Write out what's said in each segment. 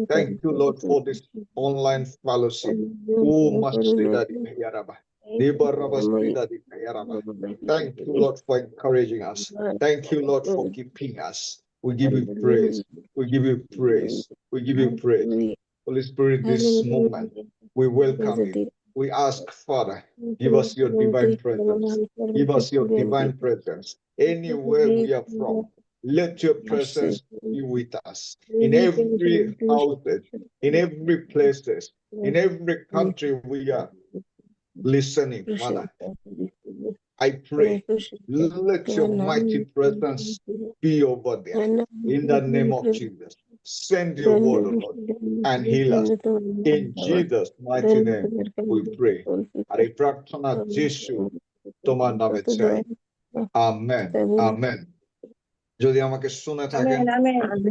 Thank you, Lord, for this online fellowship. Oh, Masida di Yaraba. Debaraba Sida di Yaraba. Thank you, Lord, for encouraging us. Thank you, Lord, for keeping us. We give you praise. We give you praise. We give you praise. Holy Spirit, this moment, we welcome you. We ask, Father, give us your divine presence. Give us your divine presence. Anywhere we are from, let your presence be with us. In every houses, in every places, in every country we are listening, Father. I pray, let your mighty presence be over there. In the name of Jesus, send your word, O Lord, and heal us. In Jesus' mighty name, we pray. আর এই প্রার্থনা যিশু তোমার নামে চাই। Amen, amen. যদি আমাকে শুনে থাকেন,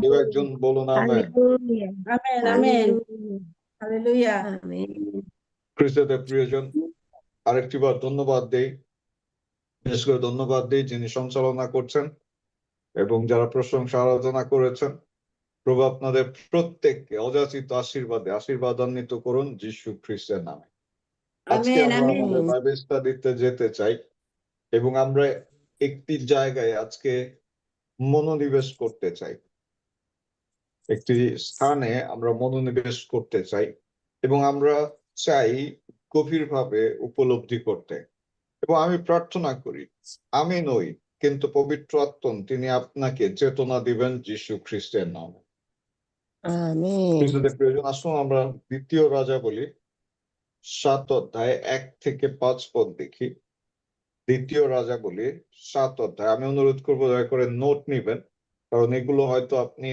কেউ একজন বলুন আমেন। খ্রিস্টদের প্রিয়জন, আরেকটি বার ধন্যবাদ দেই, বিশেষ করে ধন্যবাদ দিই যিনি সঞ্চালনা করছেন এবং যারা প্রশংসা আরাধনা করেছেন। প্রভু আপনাদের প্রত্যেককে অযাচিত আশীর্বাদান্বিত করুন যীশু খ্রিস্টের নামে। আজকে আমরা আমাদের বাইবেল স্টাডিতে যেতে চাই এবং আমরা একটি জায়গায় আজকে মনোনিবেশ করতে চাই। একটি স্থানে আমরা মনোনিবেশ করতে চাই এবং আমরা চাই গভীরভাবে উপলব্ধি করতে। এবং আমি প্রার্থনা করি, আমি নই কিন্তু পবিত্র আত্মা তিনি আপনাকে চেতনা দিবেন যীশু খ্রিস্টের নামে। খ্রিস্টদের প্রয়োজন। আসুন আমরা দ্বিতীয় রাজাবলী 7 অধ্যায় 1 থেকে 5 পদ দেখি। দ্বিতীয় রাজাবলী 7 অধ্যায়। আমি অনুরোধ করবো দয়া করে নোট নিবেন, কারণ এগুলো হয়তো আপনি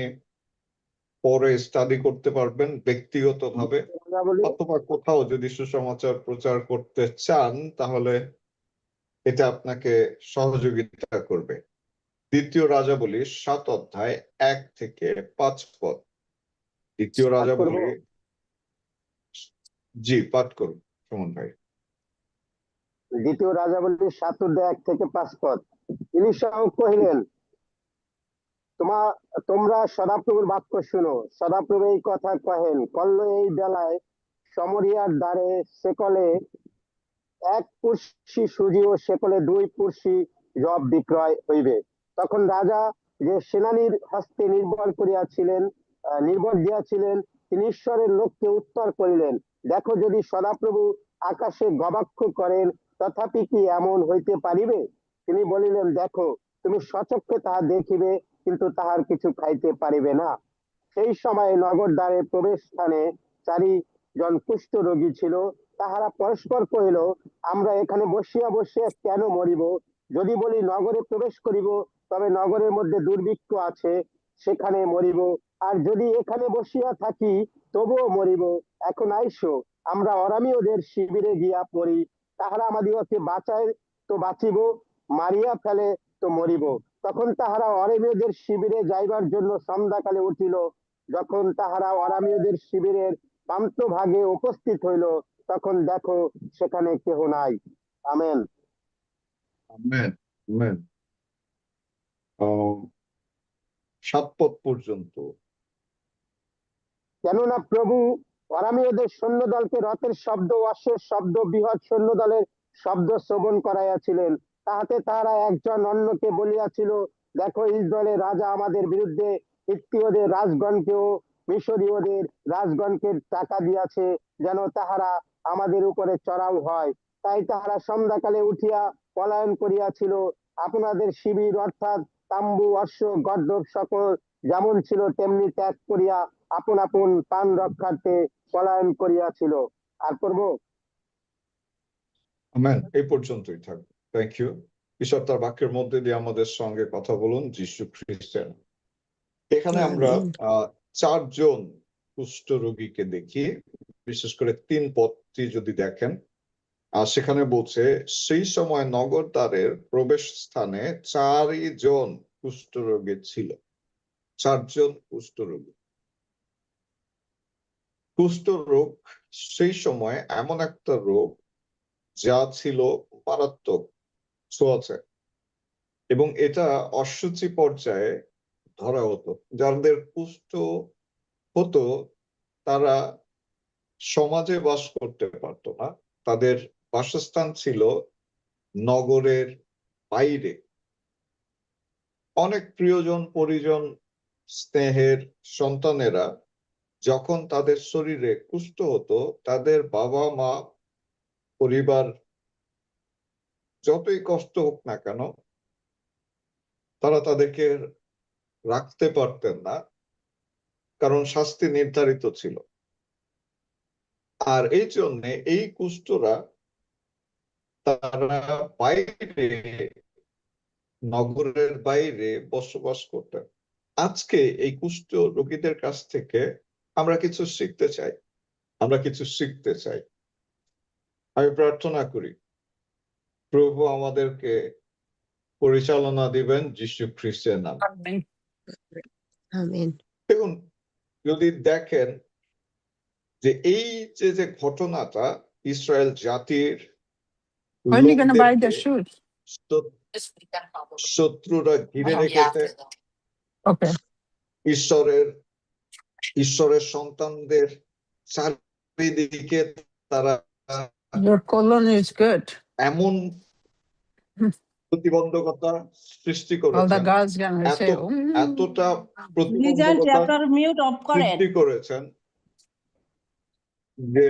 পরে স্টাডি করতে পারবেন ব্যক্তিগতভাবে, অথবা কোথাও যদি সুসমাচার প্রচার করতে চান তাহলে এটা আপনাকে সহযোগিতা করবে। দ্বিতীয় রাজাবলী 7 অধ্যায় 1 থেকে 5 পদ। দ্বিতীয় রাজাবলী, জি পাঠ করুন সুমন ভাই। দ্বিতীয় রাজাবলী 7 অধ্যায় 1 থেকে 5 পদ। ইলিশা কহিলেন, তোমরা সদাপ্রভুর বাক্য শুনো। সদাপ্রভু এই কথা কহেন, কল্ল এই বেলায় সমরিয়ার দ্বারে সেকলে 1 পুরসি সুজি ও সেকলে 2 পুরসি জব বিক্রয় হইবে। তখন রাজা যে সেনানীর হস্তে নির্ভর দিয়াছিলেন, তিনি ঈশ্বরের লোককে উত্তর করিলেন, দেখো যদি সদাপ্রভু আকাশে গবাক্ষ করেন তথাপি কি এমন হইতে পারিবে? তিনি বলিলেন, দেখো তুমি সচক্ষে তাহা দেখিবে, কিন্তু তাহার কিছু খাইতে পারিবে না। সেই সময় নগর দ্বারে প্রবেশ স্থানে 4 জন কুষ্ঠ রোগী ছিল। তাহারা পরস্পর কহিল, আমরা এখানে বসিয়া বসিয়া কেন মরিব? যদি বলি নগরে প্রবেশ করিব, তবে নগরের মধ্যে দুর্ভিক্ষ আছে, সেখানে মরিব। আর যদি এখানে বসিয়া থাকি, তবুও মরিব। এখন আইসো, আমরা অরামীয়দের শিবিরে গিয়া পড়ি। তাহারা আমাদিগকে বাঁচায় তো বাঁচিব, মারিয়া ফেলে তো মরিব। তখন তাহারা অরামীয়দের শিবিরে যাইবার জন্য সন্ধ্যাকালে উঠিল। যখন তাহারা অরামীয়দের শিবিরের প্রান্তভাগে উপস্থিত হইল, তখন দেখো সেখানে কেহ নাই। Amen, amen, amen. 7 পদ পর্যন্ত। কেননা প্রভু অরামীয়দের সৈন্যদলকে রথের শব্দ, অশ্বের শব্দ, বৃহৎ সৈন্যদলের শব্দ শ্রবণ করাইয়াছিলেন। তাহাতে তাহারা একজন অন্যকে বলিয়াছিল, দেখো ইসরায়েলের রাজা আমাদের বিরুদ্ধে হিত্তীয়দের রাজগণকেও মিশরীয়দের রাজগণকে টাকা দিয়াছে, যেন তাহারা আমাদের উপরে চড়াও হয়। তাই তাহারা সন্ধ্যাকালে উঠিয়া পলায়ন করিয়াছিল। আপনাদের শিবির অর্থাৎ তাম্বু, অশ্ব, গর্দভ সকল যেমন ছিল তেমনি ত্যাগ করিয়া আপন আপন প্রাণ রক্ষার্থে পলায়ন করিয়াছিল। আর করব? আমেন, এই পর্যন্তই থাকবে। Thank you. ঈশ্বর তার বাক্যের মধ্যে দিয়ে আমাদের সঙ্গে কথা বলুন যীশু খ্রিস্টের। এখানে আমরা 4 জন কুষ্ঠ রোগীকে দেখি, বিশেষ করে 3 পদটি যদি দেখেন, আর সেখানে বলছে সেই সময় নগর দ্বারের প্রবেশ স্থানে 4 জন কুষ্ঠরোগী ছিল। 4 জন কুষ্ঠরোগী। কুষ্ঠরোগ সেই সময় এমন একটা রোগ যা ছিল মারাত্মক ছোঁয়াচে, এবং এটা অশুচি পর্যায়ে ধরা হতো। যাদের কুষ্ঠ হতো তারা সমাজে বাস করতে পারতো না, তাদের বাসস্থান ছিল নগরের বাইরে। অনেক প্রিয়জন পরিজন স্নেহের সন্তানেরা যখন তাদের শরীরে কুষ্ঠ হতো, তাদের বাবা মা পরিবার যতই কষ্ট হোক না কেন, তারা তাদেরকে রাখতে পারতেন না, কারণ শাস্তি নির্ধারিত ছিল। আর এই জন্যে এই কুষ্ঠরা তারা বাইরে, নগরের বাইরে বসবাস করতেন। আজকে এই কুষ্ঠ রোগীদের কাছ থেকে আমরা কিছু শিখতে চাই, আমরা কিছু শিখতে চাই। আমি প্রার্থনা করি প্রভু আমাদেরকে পরিচালনা দিবেন যীশু খ্রিস্টের নামে। আমেন। আমেন। দেখুন, যদি দেখেন যে এই যে ঘটনাটা ইসরায়েল জাতির When you gonna buy the লোকদেরকে shoes? শত্রুরা ঘিরে রেখেছে, Okay. ঈশ্বরের সন্তানদের চারিদিকে তারা Your colon is good. এমন প্রতিবন্ধকতা সৃষ্টি All the করেছেন, guys gonna say, এতটা লিজেন্ড প্রতিবন্ধকতা আপনার মিউট অফ করেন। সৃষ্টি করেছেন যে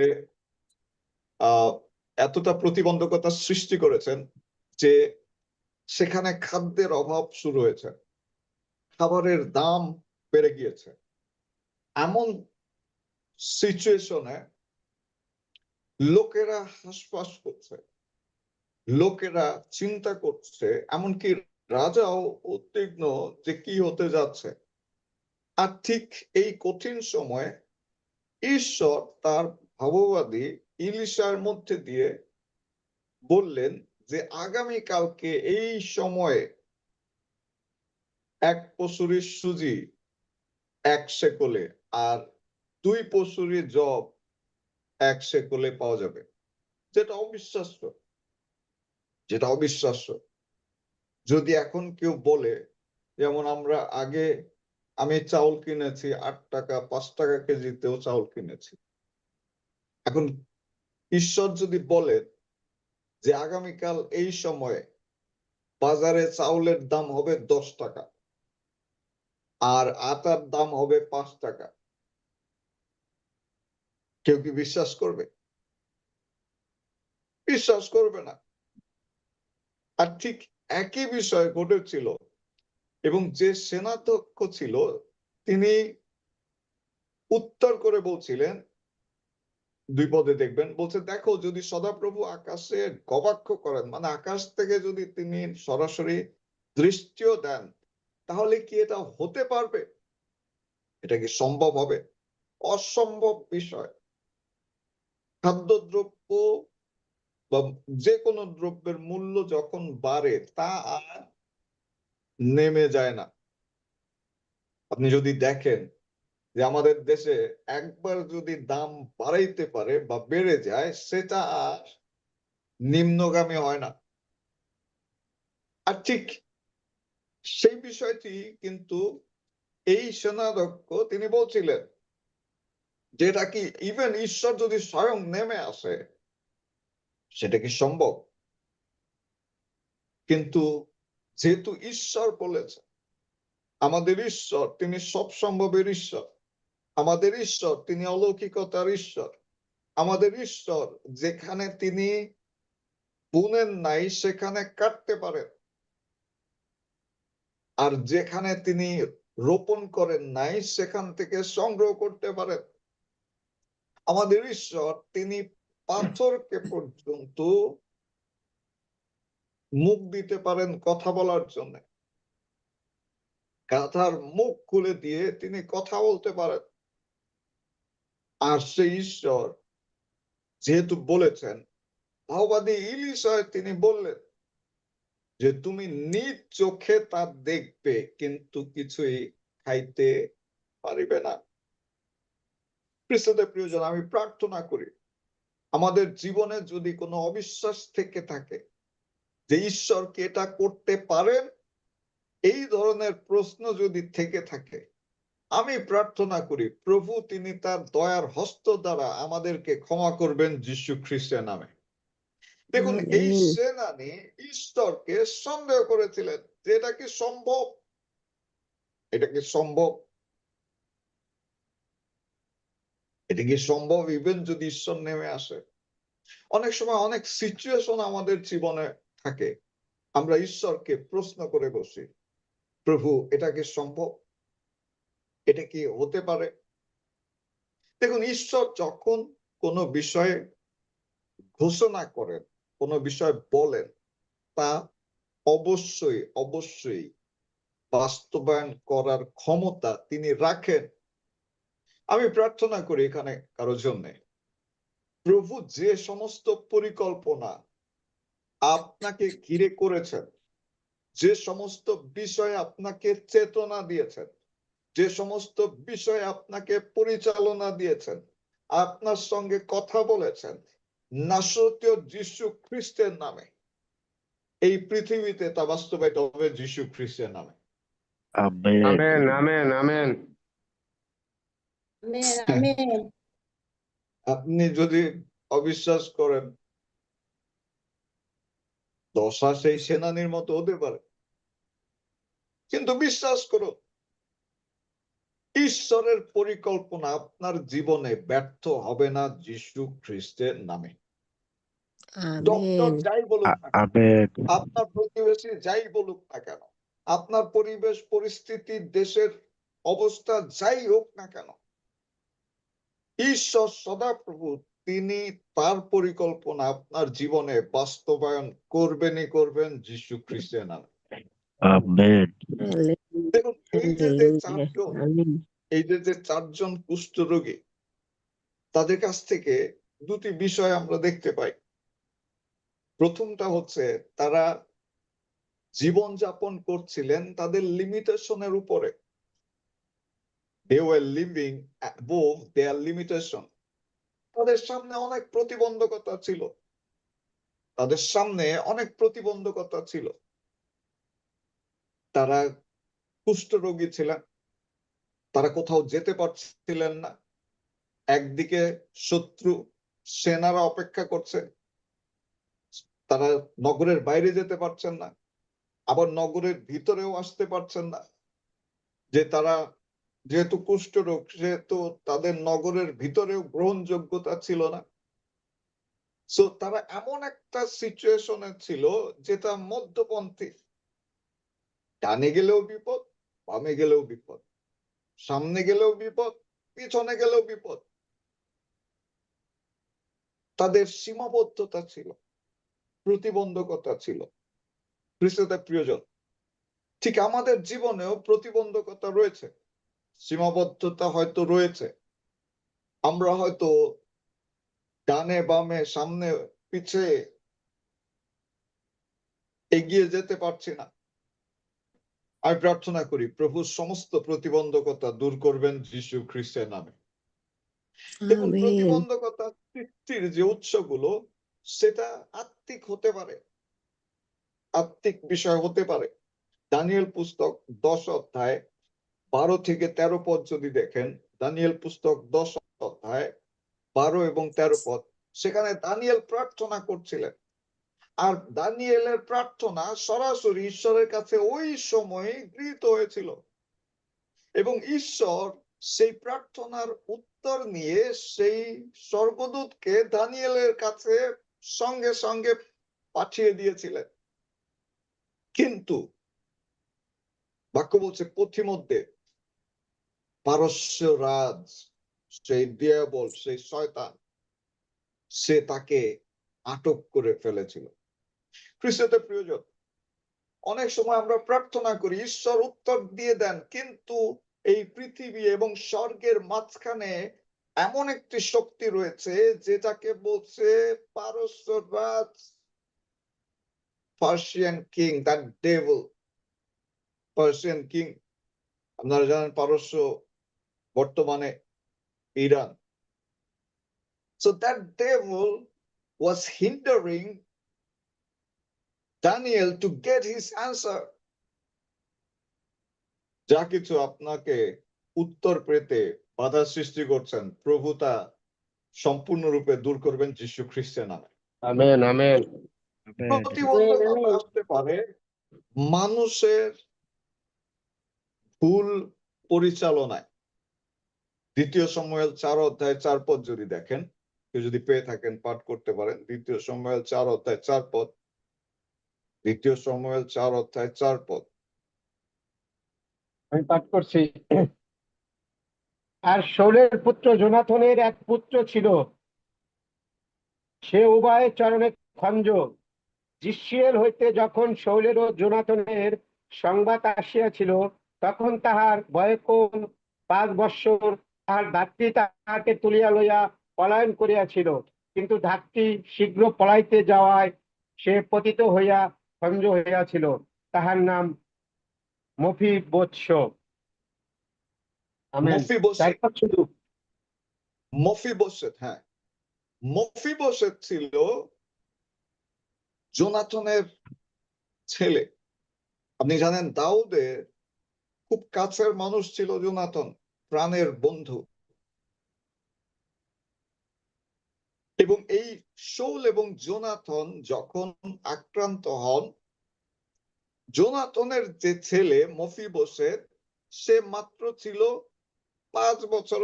এতটা প্রতিবন্ধকতা সৃষ্টি করেছেন যে সেখানে খাদ্যের অভাব শুরু হয়েছে, খাবারের দাম বেড়ে গিয়েছে। এমন সিচুয়েশনে লোকেরা হাসপাস করছে, লোকেরা চিন্তা করছে, এমনকি রাজাও উদ্বিগ্ন যে কি হতে যাচ্ছে। আর ঠিক এই কঠিন সময়ে ঈশ্বর তার ভাববাদী ইলিশার মধ্যে দিয়ে বললেন যে আগামীকালকে এই সময়ে এক পশুরি সুজি 1 শেকলে আর 2 পশুরি জব 1 শেকলে পাওয়া যাবে। যেটা অবিশ্বাস্য, যেটা অবিশ্বাস্য। যদি এখন কেউ বলে, যেমন আমরা আগে, আমি চাউল কিনেছি 8 টাকা, 5 টাকা কেজিতেও চাউল কিনেছি। এখন ঈশ্বর যদি বলে যে আগামীকাল এই সময়ে বাজারে চাউলের দাম হবে 10 টাকা আর আটার দাম হবে 5 টাকা, কেউ কি বিশ্বাস করবে? বিশ্বাস করবে না। আর ঠিক একই বিষয় ঘটেছিল, এবং যে সেনাধ্যক্ষ ছিল তিনি উত্তর করে বলছিলেন, 2 পদে দেখবেন, বলছে দেখো যদি সদাপ্রভু আকাশে গবাক্ষ করেন, মানে আকাশ থেকে যদি তিনি সরাসরি দৃষ্টিও দেন, তাহলে কি এটা হতে পারবে? এটা কি সম্ভব হবে? অসম্ভব বিষয়। খাদ্যদ্রব্য বা যে কোনো দ্রব্যের মূল্য যখন বাড়ে তা আর নেমে যায় না। আপনি যদি দেখেন যে আমাদের দেশে একবার যদি দাম বাড়াইতে পারে বা বেড়ে যায়, সেটা আর নিম্নগামী হয় না। আর ঠিক সেই বিষয়টি কিন্তু এই সেনাধ্যক্ষ তিনি বলছিলেন, যেটা কি ইভেন ঈশ্বর যদি স্বয়ং নেমে আসে সেটা কি সম্ভব? কিন্তু যেহেতু ঈশ্বর বলেছে, আমাদের ঈশ্বর তিনি সব সম্ভবের ঈশ্বর, আমাদের ঈশ্বর তিনি অলৌকিকতার ঈশ্বর, আমাদের ঈশ্বর যেখানে তিনি বুনেন নাই সেখানে কাটতে পারেন, আর যেখানে তিনি রোপণ করেন নাই সেখান থেকে সংগ্রহ করতে পারেন। আমাদের ঈশ্বর তিনি পাথরকে পর্যন্ত মুখ দিতে পারেন কথা বলার জন্য, গাধার মুখ খুলে দিয়ে তিনি কথা বলতে পারেন। আর সেই ঈশ্বর যেহেতু বলেছেন, ভাববাদী ইলিশায় তিনি বললেন যে তুমি নিজ চোখে তা দেখবে কিন্তু কিছুই খাইতে পারিবে না। প্রিয়দের প্রিয়জন, আমি প্রার্থনা করি আমাদের জীবনে যদি কোনো অবিশ্বাস থেকে থাকে যে ঈশ্বর কি এটা করতে পারেন, এই ধরনের প্রশ্ন যদি থেকে থাকে, আমি প্রার্থনা করি প্রভু তিনি তার দয়ার হস্ত দ্বারা আমাদেরকে ক্ষমা করবেন যীশু খ্রিস্টের নামে। দেখুন এই আমেন। সেনানি ঈশ্বরকে সন্দেহ করেছিলেন যে এটা কি সম্ভব, এটা কি সম্ভব, এটা কি সম্ভব ইভেন যদি ঈশ্বর নেমে আসে। অনেক সময় অনেক সিচুয়েশন আমাদের জীবনে থাকে, আমরা ঈশ্বরকে প্রশ্ন করে বসি প্রভু এটা কি সম্ভব, এটা কি হতে পারে। দেখুন ঈশ্বর যখন কোনো বিষয়ে ঘোষণা করেন, কোনো বিষয় বলেন, তা অবশ্যই অবশ্যই বাস্তবায়ন করার ক্ষমতা তিনি রাখেন। আমি প্রার্থনা করি এখানে কারোর জন্য প্রভু যে সমস্ত পরিকল্পনা আপনাকে ঘিরে করেছেন, যে সমস্ত বিষয়ে আপনাকে চেতনা দিয়েছেন, যে সমস্ত বিষয়ে আপনাকে পরিচালনা দিয়েছেন, আপনার সঙ্গে কথা বলেছেন, নাসরীয় যীশু খ্রিস্টের নামে এই পৃথিবীতে তা বাস্তবায়িত হবে যীশু খ্রিস্টের নামে। Amen amen amen. আপনি যদি অবিশ্বাস করেন, দশা সেই সেনানির মতো হতে পারে, কিন্তু বিশ্বাস করুন ঈশ্বরের পরিকল্পনা আপনার জীবনে ব্যর্থ হবে না যীশু খ্রিস্টের নামে। Doctor amen. যাই বলুক না কেন, আমেন। আপনার প্রতিবেশী যাই বলুক না কেন, আপনার পরিবেশ পরিস্থিতি দেশের অবস্থা যাই হোক না কেন, ঈশ্বর সদাপ্রভু তিনি তার পরিকল্পনা আপনার জীবনে বাস্তবায়ন করবেনই করবেন যীশু খ্রিস্টের নামে। আমেন। দেখুন এই যে হালেলুয়া। চারজন, আমেন। এই যে চারজন কুষ্ঠরোগী, তাদের কাছ থেকে দুটি বিষয় আমরা দেখতে পাই। প্রথমটা হচ্ছে তারা জীবন যাপন করছিলেন তাদের লিমিটেশনের উপরে। They were living above their limitation. তাদের সামনে অনেক প্রতিবন্ধকতা ছিল, তাদের সামনে অনেক প্রতিবন্ধকতা ছিল। তারা কুষ্ঠরোগী ছিলেন, তারা কোথাও যেতে পারছিলেন না। একদিকে শত্রু সেনারা অপেক্ষা করছে, তারা নগরের বাইরে যেতে পারছেন না, আবার নগরের ভিতরেও আসতে পারছেন না। যে তারা যেহেতু কুষ্ঠরোগ, সেহেতু তাদের নগরের ভিতরেও গ্রহণযোগ্যতা ছিল না। সো তারা এমন একটা সিচুয়েশনে ছিল যেটা মধ্যপন্থী, ডানে গেলেও বিপদ, বামে গেলেও বিপদ, সামনে গেলেও বিপদ, পিছনে গেলেও বিপদ। তাদের সীমাবদ্ধতা ছিল, প্রতিবন্ধকতা ছিল। খ্রিস্টদের প্রিয়জন, ঠিক আমাদের জীবনেও প্রতিবন্ধকতা রয়েছে, সীমাবদ্ধতা হয়তো রয়েছে। আমরা হয়তো ডানে বামে সামনে পিছে এগিয়ে যেতে পারছি না। আমি প্রার্থনা করি প্রভু সমস্ত প্রতিবন্ধকতা দূর করবেন যীশু খ্রিস্টের নামে। দেখুন আমেন। প্রতিবন্ধকতা সৃষ্টির যে উৎসগুলো, সেটা আত্মিক হতে পারে, আত্মিক বিষয় হতে পারে। দানিয়েল পুস্তক 10 অধ্যায় 12 থেকে 13 পদ যদি দেখেন, দানিয়েল পুস্তক 10 অধ্যায় 12 এবং 13 পদ, সেখানে দানিয়েল প্রার্থনা করছিলেন। আর দানিয়েলের প্রার্থনা সরাসরি ঈশ্বরের কাছে ওই সময়ে গৃহীত হয়েছিল, এবং ঈশ্বর সেই প্রার্থনার উত্তর নিয়ে সেই স্বর্গদূতকে দানিয়েলের কাছে সঙ্গে সঙ্গে পাঠিয়ে দিয়েছিলেন। কিন্তু বাক্য বলছে পথিমধ্যে পারস্য রাজ, সেই দিয়াবল, সেই শয়তান, সে তাকে আটক করে ফেলেছিল। খ্রিস্টদের প্রিয়জন, অনেক সময় আমরা প্রার্থনা করি, ঈশ্বর উত্তর দিয়ে দেন, কিন্তু এই পৃথিবী এবং স্বর্গের মাঝখানে এমন একটি শক্তি রয়েছে যেটাকে বলছে পারস্য রাজ, Persian king, that devil, Persian king. আপনারা জানেন পারস্য বর্তমানে Iran. So that devil was hindering Daniel to get his answer. যা কিছু আপনাকে উত্তর পেতে বাধা সৃষ্টি করছেন, প্রভু তা সম্পূর্ণরূপে দূর করবেন যীশু খ্রিস্টের নামে। আমেন আমেন প্রতিবন্ধকতা আসতে পারে মানুষের ভুল পরিচালনায়। 2 শমূয়েল 4:4 যদি দেখেন, কেউ যদি পেয়ে থাকেন পাঠ করতে পারেন। 2 শমূয়েল 4:4। 2 শমূয়েল 4:4। আমি পাঠ করছি। আর শাউলের পুত্র জোনাথনের এক পুত্র ছিল, সে উভয় চরণে খঞ্জ। জিশিয়েল হইতে যখন শাউলের ও জোনাথনের সংবাদ আসিয়াছিল, তখন তাহার বয়কোন 5 বৎসর। তাহার ধাত্রী তাহাকে তুলিয়া লইয়া পলায়ন করিয়াছিল, কিন্তু ধাত্রী শীঘ্র পলাইতে যাওয়ায় সে পতিত হইয়া খঞ্জ হইয়াছিল। তাহার নাম মফিবোৎস। আমেন। মফিবোশেত। তারপর শুধু মফিবোশেত, হ্যাঁ, মফিবোশেত ছিল জোনাথনের ছেলে। আপনি জানেন দাউদের খুব কাছের মানুষ ছিল জোনাথন, প্রাণের বন্ধু। এবং এই শাউল এবং জোনাথন যখন আক্রান্ত হন, জোনাথনের যে ছেলে মফিবোশেত, সে মাত্র ছিল 5 বছর,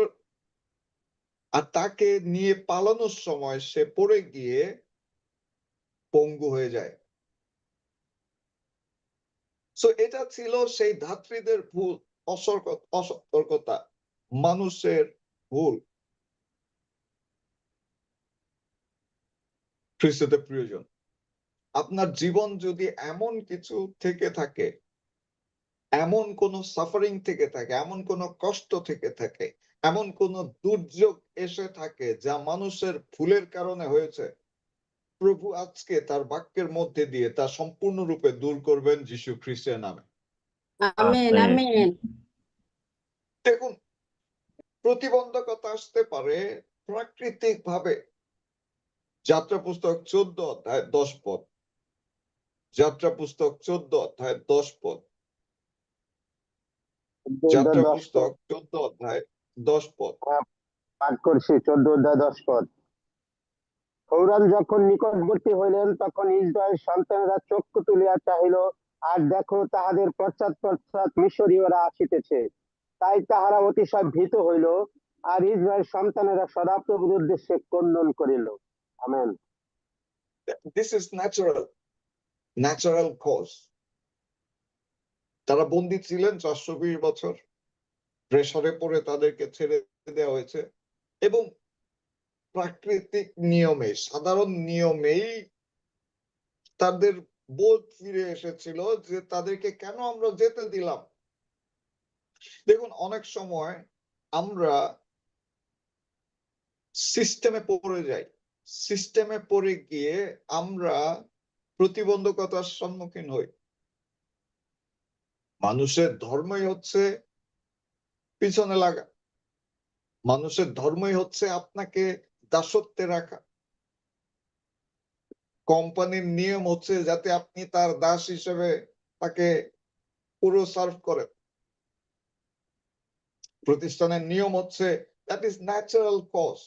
আর তাকে নিয়ে পালানোর সময় সে পড়ে গিয়ে পঙ্গু হয়ে যায়। সো এটা ছিল সেই ধাত্রীদের ভুল, অসতর্কতা, মানুষের ভুল। খ্রিস্টতে প্রিয়জন, আপনার জীবন যদি এমন কিছু থেকে থাকে, এমন কোন সাফারিং থেকে থাকে, এমন কোন কষ্ট থেকে থাকে, এমন কোন দুর্যোগ এসে থাকে যা মানুষের ভুলের কারণে হয়েছে, প্রভু আজকে তার বাক্যের মধ্যে দিয়ে তা সম্পূর্ণরূপে দূর করবেন যীশু খ্রিস্টের নামে। আমেন আমেন দেখুন, প্রতিবন্ধকতা আসতে পারে প্রাকৃতিক ভাবে। যাত্রা পুস্তক 14:10। যাত্রা পুস্তক 14:10। যাত্রা পুস্তক 14:10। পাঠ করছি 14:10। সৌরান যখন নিকটবর্তী হইলেন, তখন ইসরায়েল সন্তানেরা চক্ষু তুলিয়া চাহিল, আর দেখো তাহাদের পশ্চাৎ পশ্চাৎ মিশরীয়রা আসিতেছে। তাই তাহারা অতিশয় ভীত হইল, আর ইসরায়েল সন্তানেরা সদাপ্রভুর উদ্দেশ্যে ক্রন্দন করিল। Amen. This is natural cause. তারা বন্দী ছিলেন 420 বছর, প্রেসারে পড়ে তাদেরকে ছেড়ে দেওয়া হয়েছে, এবং প্রাকৃতিক নিয়মে, সাধারণ নিয়মেই তাদের বোধ ফিরে এসেছিল যে তাদেরকে কেন আমরা যেতে দিলাম। দেখুন, অনেক সময় আমরা সিস্টেমে পড়ে যাই, সিস্টেমে পড়ে গিয়ে আমরা প্রতিবন্ধকতার সম্মুখীন হই। মানুষের ধর্মই হচ্ছে পিছনে লাগা, মানুষের ধর্মই হচ্ছে আপনাকে দাসত্বে রাখা। কোম্পানির নিয়ম হচ্ছে যাতে আপনি তার দাস হিসেবে তাকে পুরো সার্ভ করেন। প্রতিষ্ঠানের নিয়ম হচ্ছে, that is natural cause.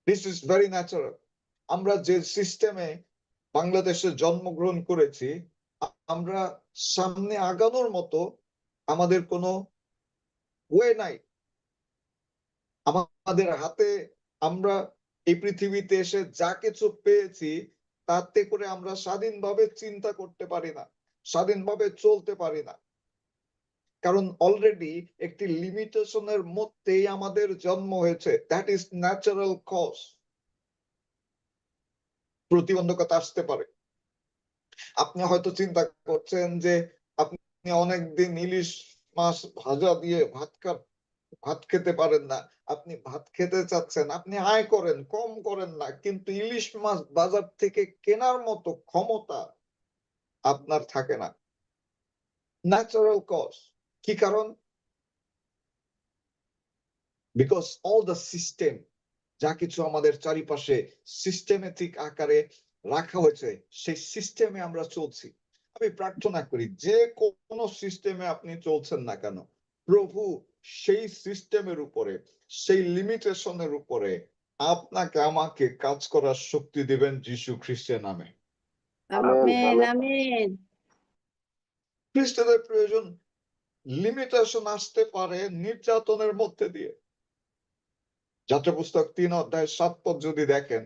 This is very natural. আমরা যে সিস্টেমে বাংলাদেশে জন্মগ্রহণ করেছি, আমরা সামনে আগানোর মতো আমাদের কোনো ওয়ে নাই। আমাদের হাতে আমরা এই পৃথিবীতে এসে যা কিছু পেয়েছি, তাতে করে আমরা স্বাধীনভাবে চিন্তা করতে পারি না, স্বাধীনভাবে চলতে পারি না। কারণ অলরেডি একটি লিমিটেশনের মধ্যেই আমাদের জন্ম হয়েছে। That is natural cause. প্রতিবন্ধকতা আসতে পারে। আপনি হয়তো চিন্তা করছেন যে আপনি অনেকদিন ইলিশ মাছ ভাজা দিয়ে ভাত খেতে পারেন না, আপনি ভাত খেতে চাচ্ছেন, আপনি আয় করেন, কম করেন না, কিন্তু ইলিশ মাছ বাজার থেকে কেনার মতো ক্ষমতা আপনার থাকে না। Natural cause. কি কারণ? বিকজ অল দ্য সিস্টেম, যা কিছু আমাদের চারিপাশে সিস্টেমেটিক আকারে রাখা হয়েছে, সেই সিস্টেমে আমরা চলছি। আমি প্রার্থনা করি, যে কোনো সিস্টেমে আপনি চলছেন না কেন, প্রভু সেই সিস্টেমের উপরে, সেই লিমিটেশনের উপরে আপনাকে আমাকে কাজ করার শক্তি দিবেন যীশু খ্রিস্টের নামে। আমেন আমেন খ্রিস্টদের প্রয়োজন লিমিটেশন আসতে পারে নির্যাতনের মধ্যে দিয়ে। যাত্রা পুস্তক 3:7 যদি দেখেন,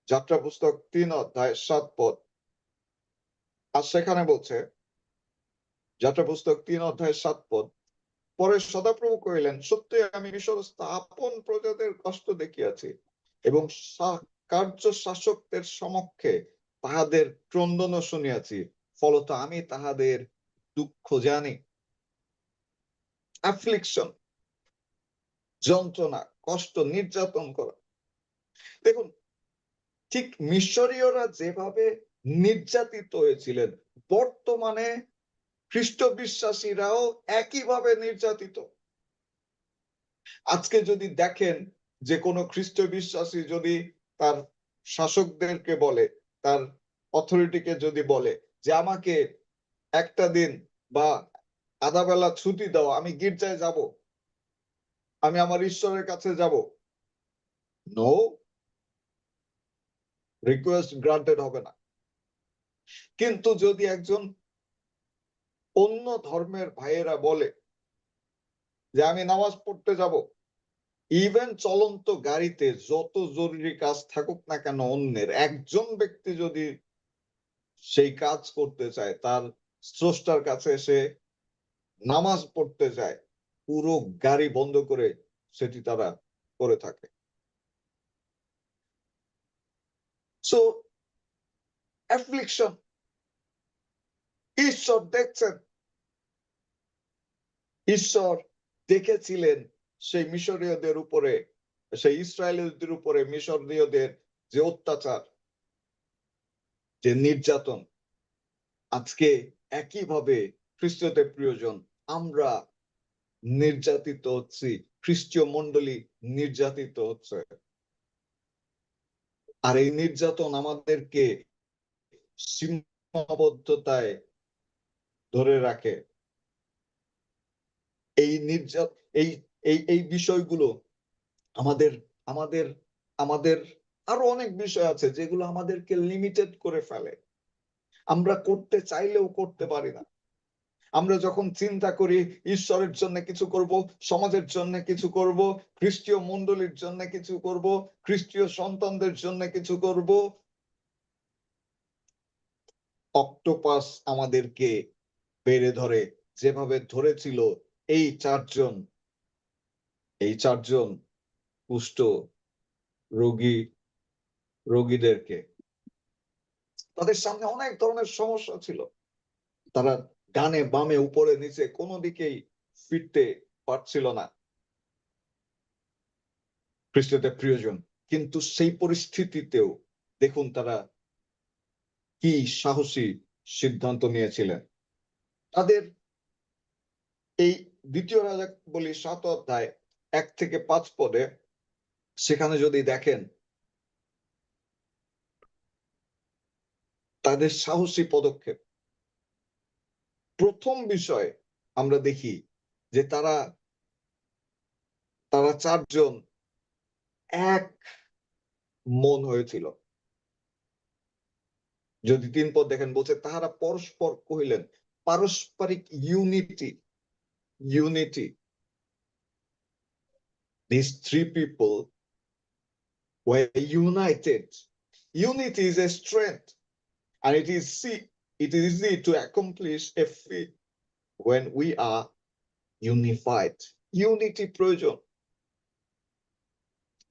যাত্রা পুস্তক 3:7, আর সেখানে বলছে, যাত্রা পুস্তক 3:7, পরে সদাপ্রভু কহিলেন, সত্যি আমি মিশরস্থ আপন প্রজাদের কষ্ট দেখিয়াছি এবং কার্য শাসকদের সমক্ষে তাহাদের ক্রন্দন শুনিয়াছি, ফলত আমি তাহাদের দুঃখ জানি। অ্যাফ্লিকশন, যন্ত্রণা, কষ্ট, নির্যাতন করা। দেখুন, ঠিক মিশরীয়রা যেভাবে নির্যাতিত হয়েছিলেন, বর্তমানে খ্রিস্ট বিশ্বাসীরাও একইভাবে নির্যাতিত। আজকে যদি দেখেন যে কোনো খ্রিস্ট বিশ্বাসী যদি তার শাসকদেরকে বলে, তার অথরিটিকে যদি বলে যে আমাকে একটা দিন বা আধা বেলা ছুটি দাও, আমি গির্জায় যাব, আমি আমার ঈশ্বরের কাছে যাব, নো, রিকোয়েস্ট গ্রান্টেড হবে না। কিন্তু যদি একজন অন্য ধর্মের ভাইয়েরা বলে যে আমি নামাজ পড়তে যাব, ইভেন চলন্ত গাড়িতে যত জরুরি কাজ থাকুক না কেন, অন্যের একজন ব্যক্তি যদি সেই কাজ করতে চায়, তার স্রষ্টার কাছে এসে নামাজ পড়তে চায়, পুরো গাড়ি বন্ধ করে সেটি তারা করে থাকে। সো অ্যাফ্লিকশন ঈশ্বর দেখছেন, ঈশ্বর দেখেছিলেন সেই মিশরীয়দের উপরে, সেই ইসরায়েলীয়দের উপরে মিশরীয়দের যে অত্যাচার, যে নির্যাতন। আজকে একইভাবে খ্রিস্টদের প্রিয়জন আমরা নির্যাতিত হচ্ছি, খ্রিস্টীয় মণ্ডলী নির্যাতিত হচ্ছে। আর এই নির্যাতন আমাদেরকে সীমাবদ্ধতায় ধরে রাখে। এই এই বিষয়গুলো আমাদের আমাদের আমাদের আরো অনেক বিষয় আছে যেগুলো আমাদেরকে লিমিটেড করে ফেলে। আমরা করতে চাইলেও করতে পারি না। আমরা যখন চিন্তা করি ঈশ্বরের জন্য কিছু করব, সমাজের জন্য কিছু করব, খ্রিস্টীয় মণ্ডলীর জন্য কিছু করব, খ্রিস্টীয় সন্তানদের জন্য কিছু করব, অক্টোপাস আমাদেরকে বেড়ে ধরে, যেভাবে ধরেছিল এই চারজন কুষ্ঠ রোগীদেরকে। তাদের সামনে অনেক ধরনের সমস্যা ছিল, তারা ডানে বামে উপরে নিচে কোনো দিকেই ফিরতে পারছিল না, খ্রিস্টদের প্রিয়জন। কিন্তু সেই পরিস্থিতিতেও দেখুন তারা কি সাহসী সিদ্ধান্ত নিয়েছিলেন। তাদের এই 2 রাজাবলী 7:1-5 সেখানে যদি দেখেন তাদের সাহসী পদক্ষেপ, প্রথম বিষয় আমরা দেখি যে তারা চারজন এক মন হয়েছিল। যদি 3 পদ দেখেন, বলছে তাহারা পরস্পর কহিলেন, পারস্পরিক unity. These 3 people were united. Unity is a strength, and it is easy to accomplish a feat when we are unified. Unity প্রয়োজন।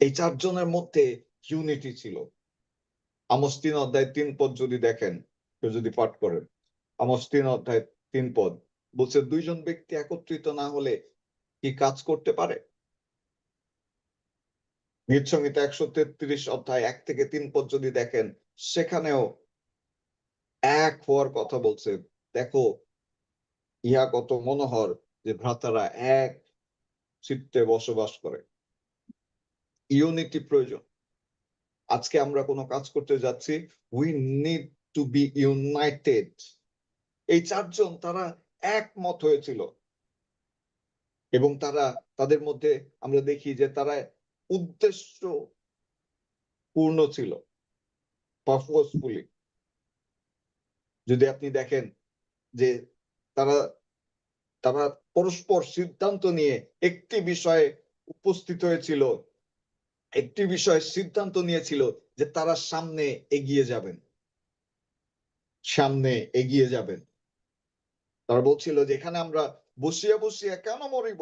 এই চারজনের মধ্যে ইউনিটি ছিল। আমোস 3:3 যদি দেখেন, কেউ যদি পাঠ করেন, আমোস 3:3 বলছে 2 জন ব্যক্তি একত্রিত না হলে কি কাজ করতে পারে? গীতসংহিতা 133:1-3 যদি দেখেন, সেখানেও এক হওয়ার কথা বলছে। দেখো ইহা কত মনোহর যে ভ্রাতারা এক চিত্তে বসবাস করে। ইউনিটি প্রয়োজন। আজকে আমরা কোনো কাজ করতে যাচ্ছি, we need to B United. এই চারজন তারা একমত হয়েছিল। এবং তাদের মধ্যে আমরা দেখি যে তারা উদ্দেশ্য পূর্ণ ছিল, পারপোজফুলি। যদি আপনি দেখেন যে তারা তারা পরস্পর সিদ্ধান্ত নিয়ে একটি বিষয়ে উপস্থিত হয়েছিল, একটি বিষয়ে সিদ্ধান্ত নিয়েছিল যে তারা সামনে এগিয়ে যাবেন, সামনে এগিয়ে যাবেন। তারা বলছিল যে এখানে আমরা বসিয়া বসিয়া কেন মরিব,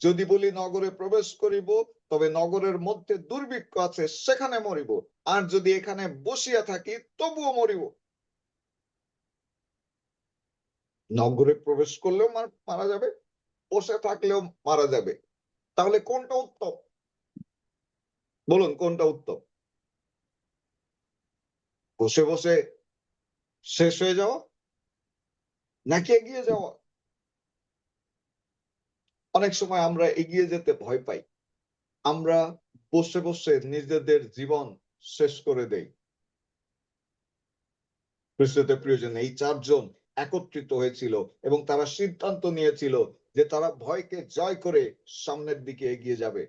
যদি বলি নগরে প্রবেশ করিব তবে নগরের মধ্যে দুর্ভিক্ষ আছে, সেখানে মরিব, আর যদি এখানে বসিয়া থাকি তবুও মরিব। নগরে প্রবেশ করলেও মারা যাবে, বসে থাকলেও মারা যাবে। তাহলে কোনটা উত্তম? বলুন কোনটা উত্তম? বসে বসে শেষ হয়ে যাওয়া নাকি এগিয়ে যাওয়া? অনেক সময় আমরা এগিয়ে যেতে ভয় পাই, আমরা বসে বসে নিজেদের জীবন শেষ করে দেই। খ্রিস্টতে প্রিয়জন, এই চারজন একত্রিত হয়েছিল এবং তারা সিদ্ধান্ত নিয়েছিল যে তারা ভয়কে জয় করে সামনের দিকে এগিয়ে যাবে।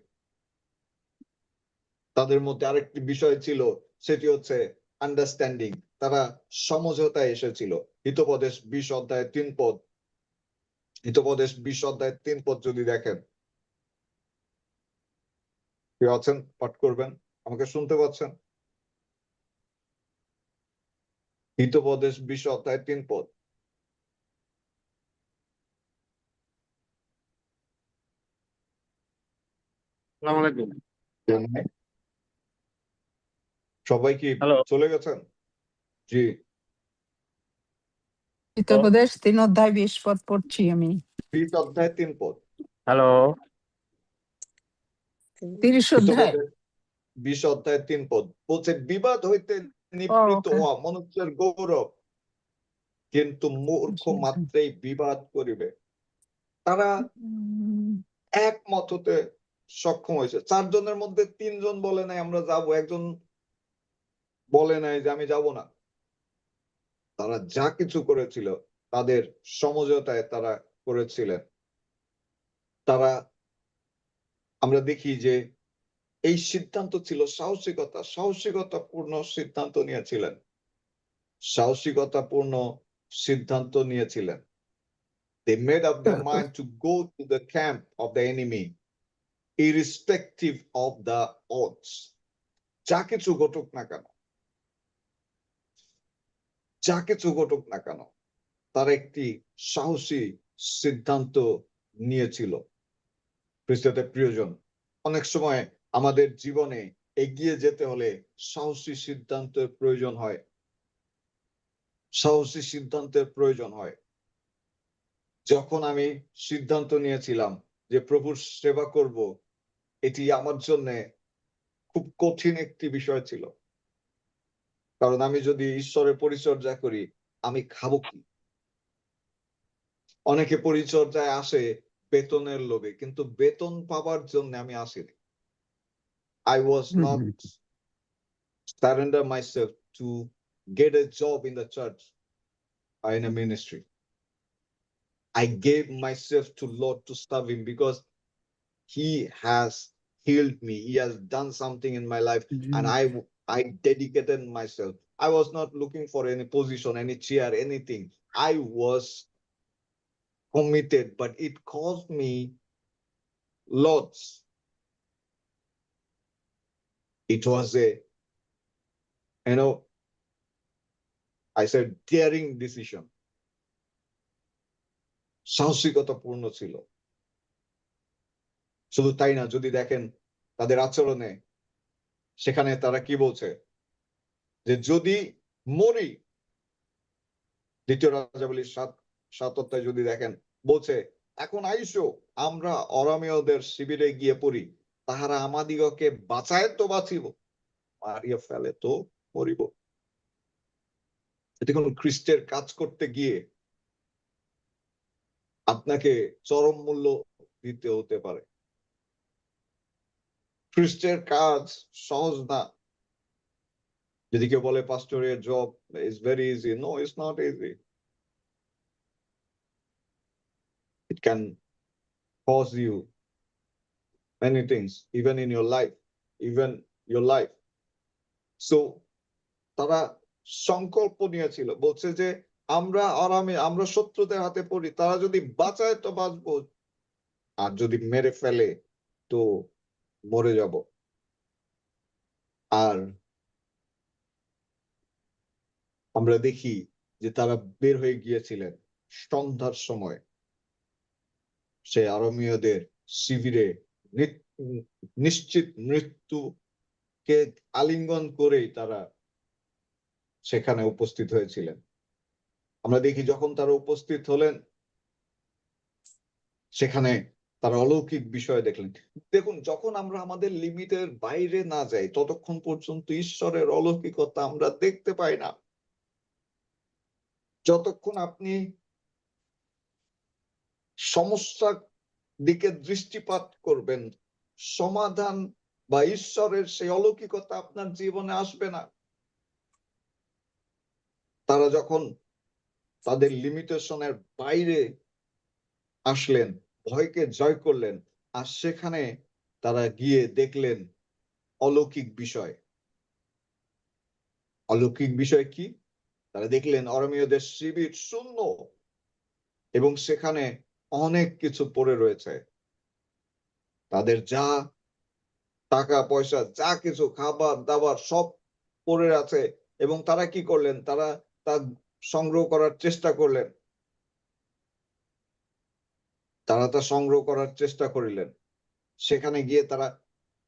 তাদের মধ্যে আরেকটি বিষয় ছিল, সেটি হচ্ছে আন্ডারস্ট্যান্ডিং। তারা সমঝোতায় এসেছিল। হিতোপদেশ 20 অধ্যায় 3 পদ, হিতোপদেশ 20 অধ্যায় 3 পদ যদি দেখেন, কে আছেন পাঠ করবেন? আমাকে শুনতে পাচ্ছেন? হিতোপদেশ 20 অধ্যায় 3 পদ। আসসালামু আলাইকুম। সবাই কি হ্যালো। চলে গেছেন? জি, হিতোপদেশ 3 অধ্যায় 20 পদ পড়ছি আমি। 20 অধ্যায় 3 পদ। হ্যালো। 30 অধ্যায়। হিতোপদেশ 20 অধ্যায় 3 পদ বলছে, বিবাদ হইতে নিবৃত্ত okay. হওয়া মনুষ্যের গৌরব, কিন্তু মূর্খ মাত্রেই বিবাদ করিবে। তারা একমত হতে সক্ষম হয়েছে। 4 জনের মধ্যে 3 জন বলে নাই আমরা যাব, একজন বলে নাই যে আমি যাব না। তারা যা কিছু করেছিল তাদের সমঝোতায় তারা করেছিলেন। তারা, আমরা দেখি যে এই সিদ্ধান্ত ছিল সাহসিকতা, সাহসিকতাপূর্ণ সিদ্ধান্ত নিয়েছিলেন, সাহসিকতাপূর্ণ সিদ্ধান্ত নিয়েছিলেন। They made up their mind to go to the camp of the enemy irrespective of the odds. যা কিছু ঘটুক না কেন, যা কিছু ঘটুক না কেন, তার একটি সাহসী সিদ্ধান্ত নিয়েছিল। খ্রিস্টতে প্রিয়জন, অনেক সময় আমাদের জীবনে এগিয়ে যেতে হলে সাহসী সিদ্ধান্তের প্রয়োজন হয়, সাহসী সিদ্ধান্তের প্রয়োজন হয়। যখন আমি সিদ্ধান্ত নিয়েছিলাম যে প্রভুর সেবা করব, এটি আমার জন্য খুব কঠিন একটি বিষয় ছিল। কারণ আমি যদি ঈশ্বরের পরিচর্যা করি, আমি খাবো কি? অনেকে পরিচর্যায় আসে বেতনের লোভে, কিন্তু বেতন পাবার জন্য আমি আসিনি। I was not surrender myself to get a job in the church or in a ministry. I gave myself to Lord to serve him because he has healed me. He has done something in my life, and I dedicated myself. I was not looking for any position, any chair, anything. I was committed, but it cost me lots. It was a, I said daring decision. সাহসিকতাপূর্ণ ছিল। শুধু তাই না, যদি দেখেন তাদের আচরণে, সেখানে তারা কি বলছে যে যদি মরি, 2 রাজাবলী 7 অধ্যায় যদি দেখেন, বলছে এখন আইসো আমরা অরামীয়দের শিবিরে গিয়ে পড়ি, তাহারা আমাদিগকে বাঁচায় তো বাঁচিব, মারিয়া ফেলে তো মরিব। এটি কোন খ্রিস্টের কাজ করতে গিয়ে আপনাকে চরম মূল্য দিতে হতে পারে। খ্রিস্টের কাজ সহজ না। যদি কেউ বলে পাস্টরের job is very easy, no, it's not easy. It can cause you many things, even in your life, even your life. So তারা সংকল্প নিয়েছিল, বলছে যে আমরা আরামে, আমরা শত্রুদের হাতে পড়ি, তারা যদি বাঁচায় তো বাঁচবো, আর যদি মেরে ফেলে তো মরে যাব। আর আমরা দেখি যে তারা বের হয়ে গিয়েছিলেন সন্ধ্যার সময় সেই আরামীয়দের শিবিরে, নিশ্চিত মৃত্যুকে আলিঙ্গন করেই তারা সেখানে উপস্থিত হয়েছিলেন। আমরা দেখি যখন তারা উপস্থিত হলেন সেখানে তারা অলৌকিক বিষয় দেখলেন। দেখুন, যখন আমরা আমাদের লিমিটের বাইরে না যাই ততক্ষণ পর্যন্ত ঈশ্বরের অলৌকিকতা আমরা দেখতে পাই না। যতক্ষণ আপনি সমস্যার দিকে দৃষ্টিপাত করবেন, সমাধান বা ঈশ্বরের সেই অলৌকিকতা আপনার জীবনে আসবে না। তারা যখন তাদের লিমিটেশনের বাইরে আসলেন, ভয়কে জয় করলেন, আর সেখানে তারা গিয়ে দেখলেন অলৌকিক বিষয়। অলৌকিক বিষয় কি? তারা দেখলেন আরামীয়দের শিবির শূন্য এবং সেখানে অনেক কিছু পড়ে রয়েছে। তাদের যা টাকা পয়সা, যা কিছু খাবার দাবার সব পড়ে আছে, এবং তারা কি করলেন? তারা তা সংগ্রহ করার চেষ্টা করলেন। তারা তা সংগ্রহ করার চেষ্টা করিলেন। সেখানে গিয়ে তারা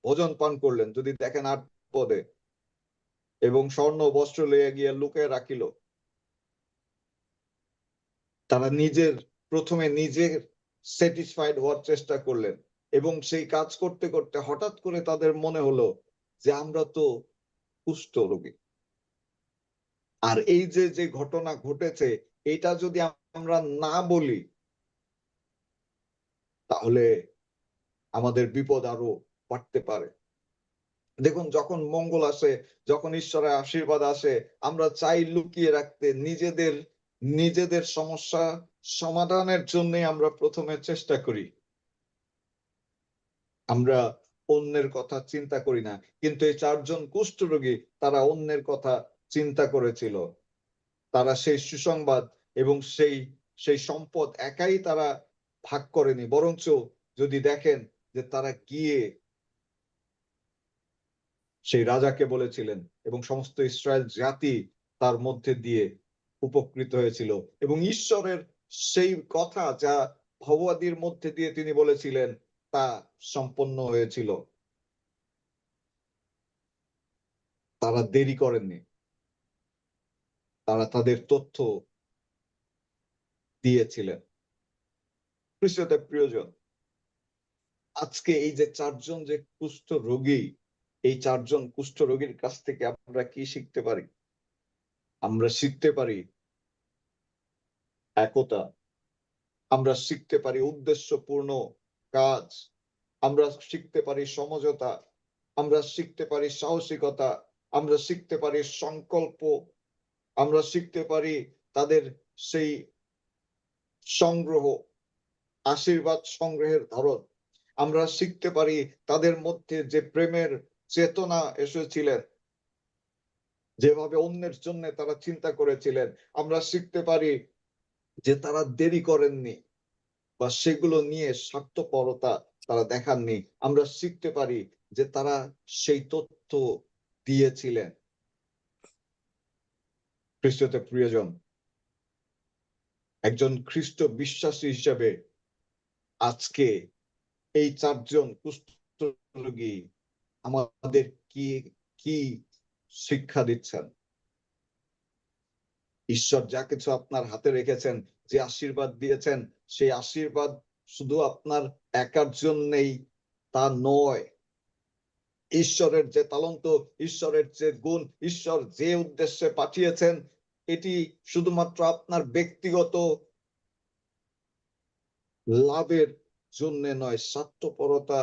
ভোজন পান করলেন, যদি দেখেন 8 পদে, এবং স্বর্ণ বস্ত্র লইয়া গিয়ে লুকিয়ে রাখিল। তারা প্রথমে নিজের স্যাটিসফাইড হওয়ার চেষ্টা করলেন, এবং সেই কাজ করতে করতে হঠাৎ করে তাদের মনে হলো যে আমরা তো কুষ্ঠ রোগী। আর এই যে ঘটনা ঘটেছে, এটা যদি আমরা না বলি তাহলে আমাদের বিপদ আরো বাড়তে পারে। দেখুন, যখন মঙ্গল আসে, যখন ঈশ্বরের আশীর্বাদ আসে, আমরা চাই লুকিয়ে রাখতে, নিজেদের সমস্যা সমাধানের জন্য আমরা প্রথমে চেষ্টা করি। আমরা অন্যের কথা চিন্তা করি না। কিন্তু এই 4 জন কুষ্ঠরোগী তারা অন্যের কথা চিন্তা করেছিল। তারা সেই সুসংবাদ এবং সেই সম্পদ একাই তারা ভাগ করেনি, বরঞ্চ যদি দেখেন যে তারা গিয়ে সেই রাজাকে বলেছিলেন, এবং সমস্ত ইসরায়েল জাতি তার মধ্যে দিয়ে উপকৃত হয়েছিল। এবং ঈশ্বরের সেই কথা যা ভগবতীর মধ্যে দিয়ে তিনি বলেছিলেন তা সম্পন্ন হয়েছিল। তারা দেরি করেননি, তারা তাদের তথ্য দিয়েছিলেন। প্রিয়জন, আজকে এই যে 4 জন যে কুষ্ঠ রোগী, এই 4 জন কুষ্ঠ রোগীর কাছ থেকে আমরা কি শিখতে পারি? আমরা শিখতে পারি একতা, আমরা শিখতে পারি উদ্দেশ্যপূর্ণ কাজ, আমরা শিখতে পারি সমঝোতা, আমরা শিখতে পারি সাহসিকতা, আমরা শিখতে পারি সংকল্প, আমরা শিখতে পারি তাদের সেই সংগ্রহ, আশীর্বাদ সংগ্রহের ধরন। আমরা শিখতে পারি তাদের মধ্যে যে প্রেমের চেতনা এসেছিলেন, যেভাবে অন্যের জন্য তারা চিন্তা করেছিলেন। আমরা শিখতে পারি যে তারা দেরি করেননি বা সেগুলো নিয়ে স্বার্থপরতা তারা দেখাননি। আমরা শিখতে পারি যে তারা সেই তথ্য দিয়েছিলেন। খ্রিস্টতে প্রিয়জন, একজন খ্রিস্ট বিশ্বাসী হিসেবে আজকে এই 4 জন কুষ্ঠরোগী আমাদের কি কি শিক্ষা দিচ্ছেন? ঈশ্বর যা কিছু আপনার হাতে রেখেছেন, যে আশীর্বাদ দিয়েছেন, সেই আশীর্বাদ শুধু আপনার একার জন্যই তা নয়। ঈশ্বরের যে তালন্ত, ঈশ্বরের যে গুণ, ঈশ্বর যে উদ্দেশ্যে পাঠিয়েছেন, এটি শুধুমাত্র আপনার ব্যক্তিগত লাভের জন্য নয়। স্বার্থপরতা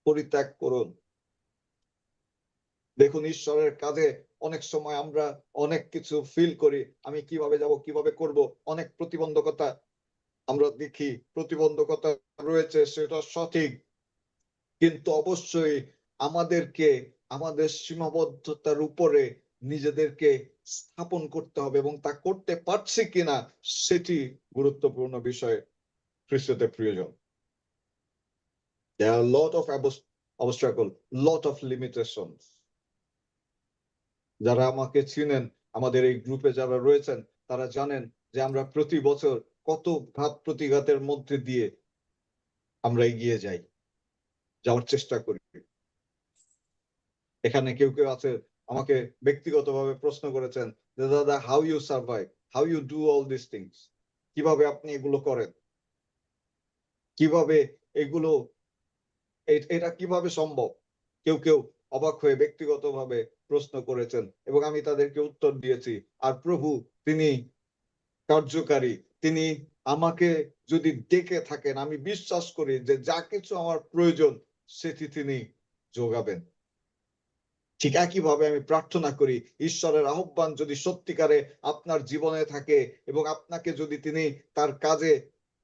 পরিত্যাগ করুন। দেখুন, ঈশ্বরের কাজে অনেক সময় আমরা অনেক কিছু ফিল করি, আমি কিভাবে যাব, কিভাবে করব, অনেক প্রতিবন্ধকতা আমরা দেখি প্রতিবন্ধকতা রয়েছে, সেটা সঠিক, কিন্তু অবশ্যই আমাদেরকে আমাদের সীমাবদ্ধতার উপরে নিজেদেরকে স্থাপন করতে হবে এবং তা করতে পারছি কিনা সেটি গুরুত্বপূর্ণ বিষয় খ্রিস্টতে প্রিয়জন। There are a lot of obstacle, lot of limitations. যারা আমাকে চিনেন, আমাদের এই গ্রুপে যারা রয়েছেন, তারা জানেন যে আমরা প্রতি বছর কত ঘাত প্রতিঘাতের মধ্যে দিয়ে আমরা এগিয়ে যাই, যাওয়ার চেষ্টা করি। এখানে কেউ কেউ আছে আমাকে ব্যক্তিগতভাবে প্রশ্ন করেছেন যে দাদা, how you survive, how you do all this things, কিভাবে আপনি এগুলো করেন, কিভাবে এগুলো, এটা কিভাবে সম্ভব? কেউ কেউ অবাক হয়ে ব্যক্তিগতভাবে প্রশ্ন করেছেন এবং আমি তাদেরকে উত্তর দিয়েছি। আর প্রভু তিনি কার্যকারী, তিনি আমাকে যদি ডেকে থাকেন, আমি বিশ্বাস করি যে যা কিছু আমার প্রয়োজন সেটি তিনি যোগাবেন। ঠিক একইভাবে আমি প্রার্থনা করি ঈশ্বরের আহ্বান যদি সত্যিকারে আপনার জীবনে থাকে এবং আপনাকে যদি তিনি তার কাজে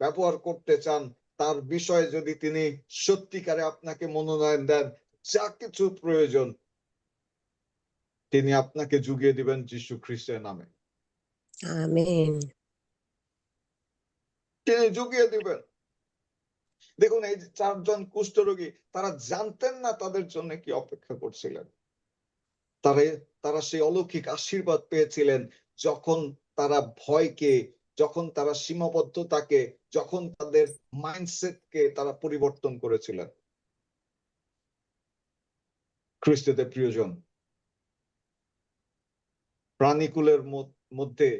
ব্যবহার করতে চান, তার বিষয়ে যদি তিনি সত্যিকারে আপনাকে মনোনয়ন দেন, যা কিছু প্রয়োজন তিনি আপনাকে যুগিয়ে দিবেন যীশু খ্রিস্টের নামে। আমেন। তিনি যুগিয়ে দিবেন। দেখুন, এই যে 4 জন কুষ্ঠরোগী, তারা জানতেন না তাদের জন্য কি অপেক্ষা করছিলেন। তারা সেই অলৌকিক আশীর্বাদ পেয়েছিলেন যখন তারা ভয়কে, যখন তারা সীমাবদ্ধতাকে, যখন তাদের মাইন্ডসেটকে তারা পরিবর্তন করেছিলেন। খ্রিস্টতে প্রিয়জন, প্রাণীকুলের মধ্যে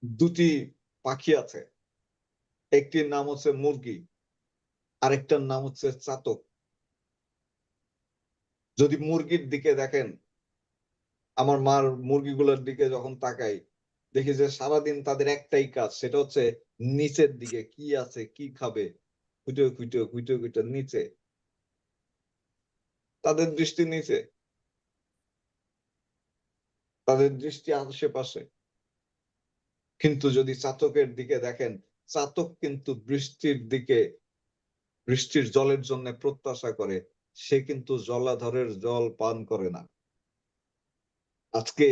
দুটি পাখি আছে, একটির নাম হচ্ছে মুরগি, আরেকটার নাম হচ্ছে চাতক। যদি মুরগির দিকে দেখেন, আমার মার মুরগিগুলোর দিকে যখন তাকাই, দেখি যে সারাদিন তাদের একটাই কাজ, সেটা হচ্ছে নিচের দিকে কি আছে, কি খাবে, খুঁটে খুঁটে খুঁটে খুঁটে নিচে, তাদের দৃষ্টি নিচে, তাদের দৃষ্টি আশেপাশে। কিন্তু যদি চাতকের দিকে দেখেন, চাতক কিন্তু বৃষ্টির দিকে, বৃষ্টির জলের জন্য প্রত্যাশা করে, সে কিন্তু জলাধারের জল পান করে না। আজকে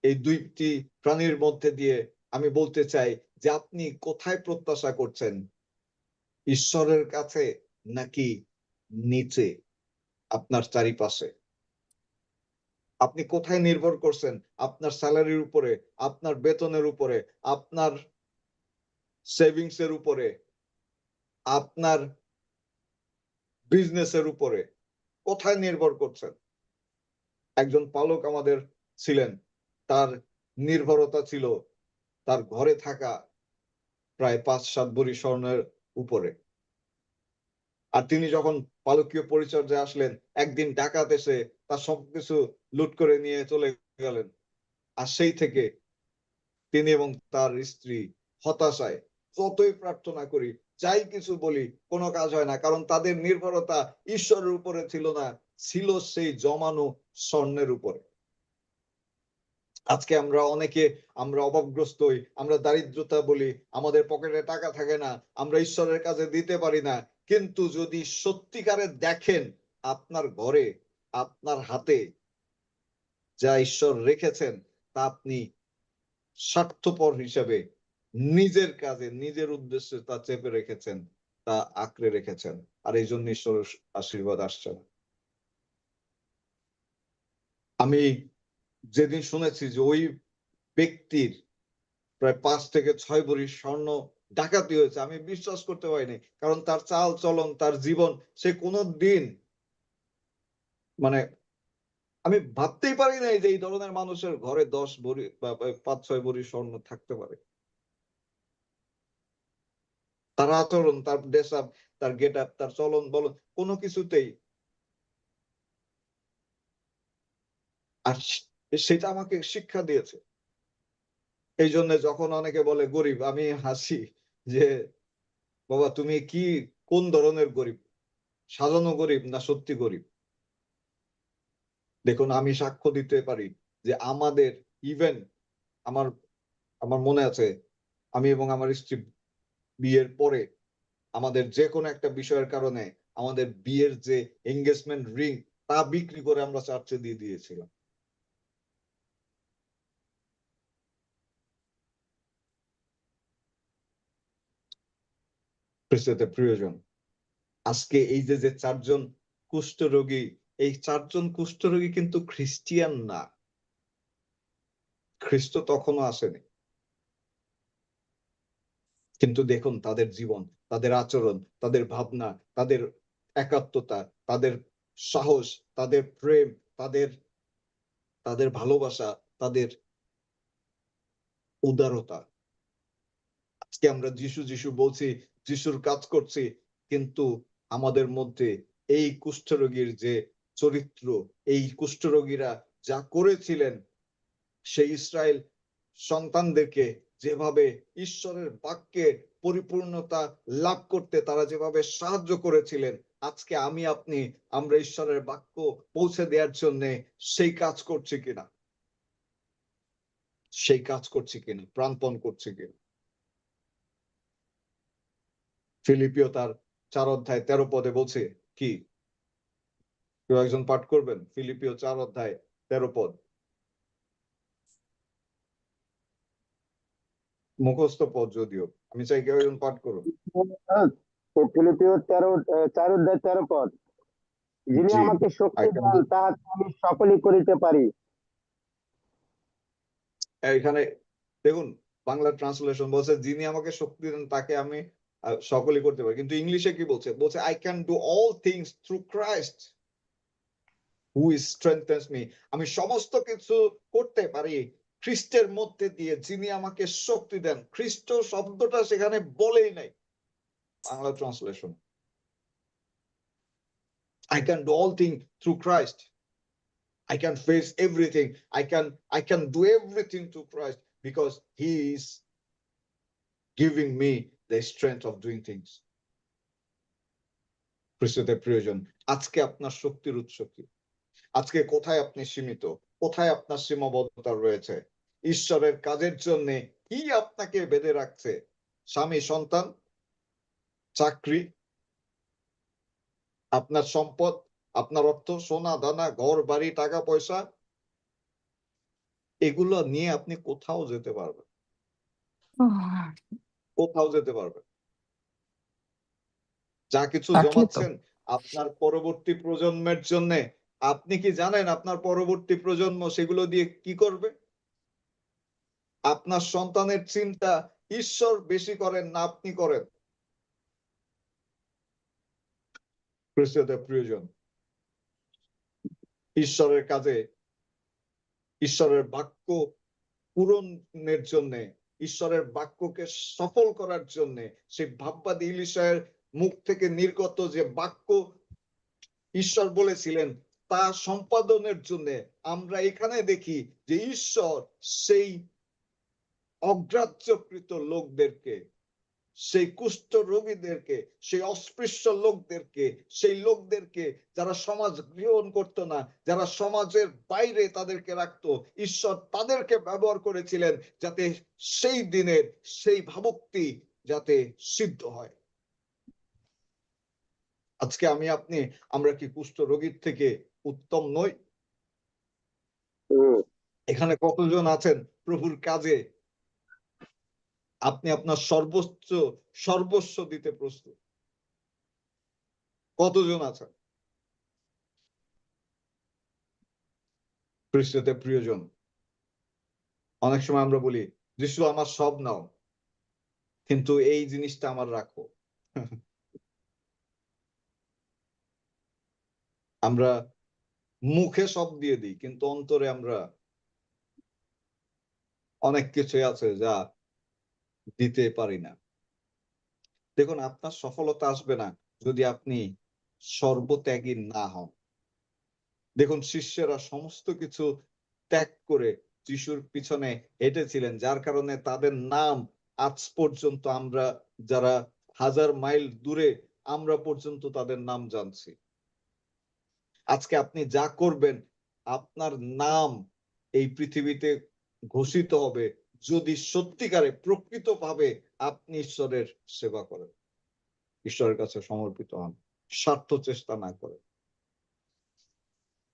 এই দুইটি প্রাণীর মধ্যে দিয়ে আমি বলতে চাই যে আপনি কোথায় প্রত্যাশা করছেন, ঈশ্বরের কাছে নাকি নিচে আপনার চারিপাশে? আপনি কোথায় নির্ভর করছেন? আপনার স্যালারির উপরে, আপনার বেতনের উপরে, আপনার সেভিংস এর উপরে, আপনার বিজনেসের উপরে কোথায় নির্ভর করছেন? একজন পালক আমাদের ছিলেন, তার নির্ভরতা ছিল তার ঘরে থাকা প্রায় 5-7 ভরি স্বর্ণের উপরে। আর তিনি যখন পালকীয় পরিচর্যায় আসলেন, একদিন ডাকাত এসে তার সবকিছু লুট করে নিয়ে চলে গেলেন। আর সেই থেকে তিনি এবং তার স্ত্রী হতাশায়, যতই প্রার্থনা করি, যাই কিছু বলি, কোনো কাজ হয় না, কারণ তাদের নির্ভরতা ঈশ্বরের উপরে ছিল না, ছিল সেই জমানো স্বর্ণের উপরে। আজকে আমরা অনেকে আমরা অভাবগ্রস্ত হই, আমরা দারিদ্রতা বলি, আমাদের পকেটে টাকা থাকে না, আমরা ঈশ্বরের কাছে দিতে পারি না। কিন্তু যদি সত্যিকারে দেখেন আপনার ঘরে, আপনার হাতে যা ঈশ্বর রেখেছেন, তা আপনি স্বার্থপর হিসেবে নিজের কাজে, নিজের উদ্দেশ্যে তা চেপে রেখেছেন, তা আঁকড়ে রেখেছেন, আর এই জন্য ঈশ্বরের আশীর্বাদ আসছে না। আমি যেদিন শুনেছি যে ওই ব্যক্তির প্রায় 5 থেকে 6 ভরি স্বর্ণ ডাকাতি হয়েছে, আমি বিশ্বাস করতে পারিনি, কারণ তার চাল চলন, তার জীবন, সে কোনো দিন, মানে আমি ভাবতেই পারি নাই যে এই ধরনের মানুষের ঘরে 10 ভরি বা 5-6 ভরি স্বর্ণ থাকতে পারে। তার আচরণ, তার ড্রেস আপ, তার গেট আপ, তার চলন বলন, কোনো কিছুতেই। আর সেটা আমাকে শিক্ষা দিয়েছে। এই জন্য যখন অনেকে বলে গরিব, আমি হাসি যে বাবা, তুমি কি, কোন ধরনের গরিব, সাজানো গরিব না সত্যি গরিব? দেখুন, আমি সাক্ষ্য দিতে পারি যে আমাদের ইভেন আমার আমার মনে আছে আমি এবং আমার স্ত্রী বিয়ের পরে আমাদের যে কোনো একটা বিষয়ের কারণে আমাদের বিয়ের যে এঙ্গেজমেন্ট রিং তা বিক্রি করে আমরা চার্চে দিয়ে দিয়েছিলাম। প্রিয়জন, আজকে এই যে চারজন কুষ্ঠরোগী, এই চারজন কুষ্ঠরোগী কিন্তু খ্রিস্টিয়ান না, খ্রিস্ট তখনও আসেনি। কিন্তু দেখুন তাদের জীবন, তাদের আচরণ, তাদের ভাবনা, তাদের একাত্মতা, তাদের সাহস, তাদের প্রেম, তাদের ভালোবাসা, তাদের উদারতা। আজকে আমরা যিশু যিশু বলছি, যিশুর কাজ করছি, কিন্তু আমাদের মধ্যে এই কুষ্ঠরোগীর যে চরিত্র, এই কুষ্ঠরোগীরা যা করেছিলেন, সেই ইসরায়েল সন্তানদেরকে যেভাবে ঈশ্বরের বাক্যে পরিপূর্ণতা লাভ করতে তারা যেভাবে সাহায্য করেছিলেন, আজকে আমরা ঈশ্বরের বাক্য পৌঁছে দেওয়ার জন্য সেই কাজ করছি কিনা, প্রাণপণ করছি কিনা। ফিলিপিও তার 4:13 বলছে কি? কেউ একজন পাঠ করবেন? ফিলিপিও 4:13। মুখস্থ পদ যদিও, আমি চাই কেউ একজন পাঠ করুন। ফিলিপিও 4:13 যিনি জি, আমাকে শক্তি I can দেন do- তাহাতে আমি সকলই করিতে পারি। এখানে দেখুন বাংলা ট্রান্সলেশন বলছে যিনি আমাকে শক্তি দেন তাকে আমি সকলই করতে পারি, কিন্তু ইংলিশে কি বলছে? বলছে I can do all things through Christ who strengthens me. আমি সমস্ত কিছু করতে পারি খ্রিস্টের মধ্যে দিয়ে যিনি আমাকে শক্তি দেন। খ্রিস্ট শব্দটা সেখানে বলেই নাই Bangla translation. I can do all things through Christ. I can face everything. I can do everything through Christ because He is giving me the strength of doing things. খ্রিস্টতে প্রিয়জন, আজকে আপনার শক্তির উৎস কি? আজকে কোথায় আপনি সীমিত? কোথায় আপনার সীমাবদ্ধতা রয়েছে? ঈশ্বরের কাজের জন্য কি আপনাকে বেঁধে রাখছে? স্বামী, সন্তান, চাকরি, আপনার সম্পদ, আপনার অর্থ, সোনা দানা, ঘর বাড়ি, টাকা পয়সা, এগুলো নিয়ে আপনি কোথাও যেতে পারবেন? কোথাও যেতে পারবেন? যা কিছু তাকে তো জমাচ্ছেন আপনার পরবর্তী প্রজন্মের জন্য, আপনি কি জানেন আপনার পরবর্তী প্রজন্ম সেগুলো দিয়ে কি করবে? আপনার সন্তানের চিন্তা ঈশ্বর বেশি করেন না আপনি করেন? প্রিয়জন, ঈশ্বরের কাজে, ঈশ্বরের বাক্য পূরণের জন্য, ঈশ্বরের বাক্যকে সফল করার জন্য, সেই ভাববাদী ইলিশায়ের মুখ থেকে নির্গত যে বাক্য ঈশ্বর বলেছিলেন তা সম্পাদনের জন্য আমরা এখানে দেখি যে ঈশ্বর সেই অগ্রাহ্যকৃত লোকদেরকে, সেই কুষ্ঠ রোগীদেরকে, সেই অস্পৃশ্য লোকদেরকে, সেই লোকদেরকে যারা সমাজ গ্রহণ করতো না, যারা সমাজের বাইরে তাদেরকে রাখতো, ঈশ্বর তাদেরকে ব্যবহার করেছিলেন যাতে সেই দিনের সেই ভাবুকটি যাতে সিদ্ধ হয়। আজকে আমরা কি কুষ্ঠ রোগীর থেকে উত্তম নই? এখানে কতজন আছেন প্রভুর কাজে আপনি আপনার সর্বস্ব দিতে প্রস্তুত? কতজন আছেন? খ্রিস্টতে প্রিয়জন, অনেক সময় আমরা বলি যিশু আমার সব নাও, কিন্তু এই জিনিসটা আমার রাখো। আমরা মুখে সব দিয়ে দিই, কিন্তু অন্তরে আমরা অনেক কিছু আছে যা দিতে পারি না। দেখুন আপনার সফলতা আসবে না যদি আপনি সর্বত্যাগী না হন। দেখুন শিষ্যরা সমস্ত কিছু ত্যাগ করে যিশুর পিছনে হেঁটেছিলেন, যার কারণে তাদের নাম আজ পর্যন্ত আমরা যারা 1000 মাইল দূরে আমরা পর্যন্ত তাদের নাম জানছি। আজকে আপনি যা করবেন আপনার নাম এই পৃথিবীতে ঘোষিত হবে যদি সত্যিকারে প্রকৃতভাবে আপনি ঈশ্বরের সেবা করেন, ঈশ্বরের কাছে সমর্পিত হন, স্বার্থ চেষ্টা না করেন।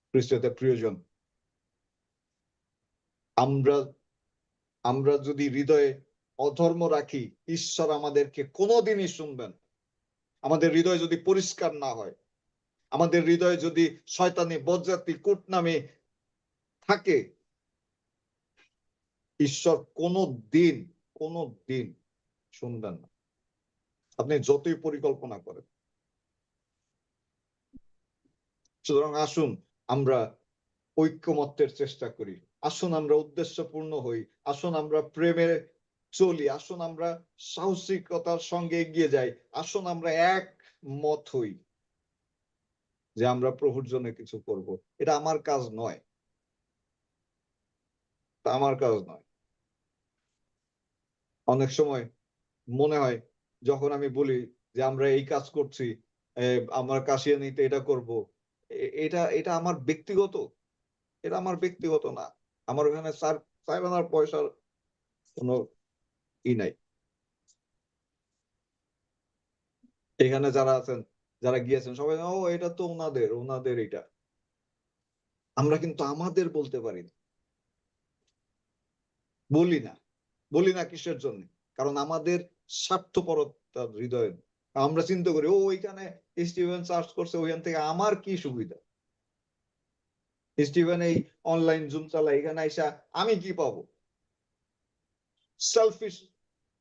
খ্রিস্টতে প্রিয়জন, আমরা যদি হৃদয়ে অধর্ম রাখি, ঈশ্বর আমাদেরকে কোনোদিনই শুনবেন। আমাদের হৃদয় যদি পরিষ্কার না হয়, আমাদের হৃদয়ে যদি শয়তানি, বজ্জাতি, কূটনামি থাকে, ঈশ্বর কোনো দিন শুনবেন না, আপনি যতই পরিকল্পনা করেন। সুতরাং আসুন আমরা ঐক্যমত্যের চেষ্টা করি, আসুন আমরা উদ্দেশ্যপূর্ণ হই, আসুন আমরা প্রেমে চলি, আসুন আমরা সাহসিকতার সঙ্গে এগিয়ে যাই, আসুন আমরা এক মত হই যে আমরা প্রভুর জন্য কিছু করব। এটা আমার কাজ নয়, আমার কাজ নয়। অনেক সময় মনে হয় যখন আমি বলি যে আমরা এই কাজ করছি, আমরা কাশিয়ানীতে এটা করব, এটা এটা আমার ব্যক্তিগত, এটা আমার ব্যক্তিগত না। আমার ওখানে স্যার আনার পয়সার কোনো ই নাই। এখানে যারা আছেন, যারা গিয়েছেন, সবাই ও এটা তো ওনাদের এটা। আমরা কিন্তু আমাদের বলতে পারি না, বলি না কিসের জন্য? কারণ আমাদের স্বার্থপরতা হৃদয়ে। আমরা চিন্তা করি ও ওইখানে স্টিভেন চার্জ করছে, ওইখান থেকে আমার কি সুবিধা? স্টিভেন এই অনলাইন জুম চালায়, এখানে আইসা আমি কি পাবো? Selfish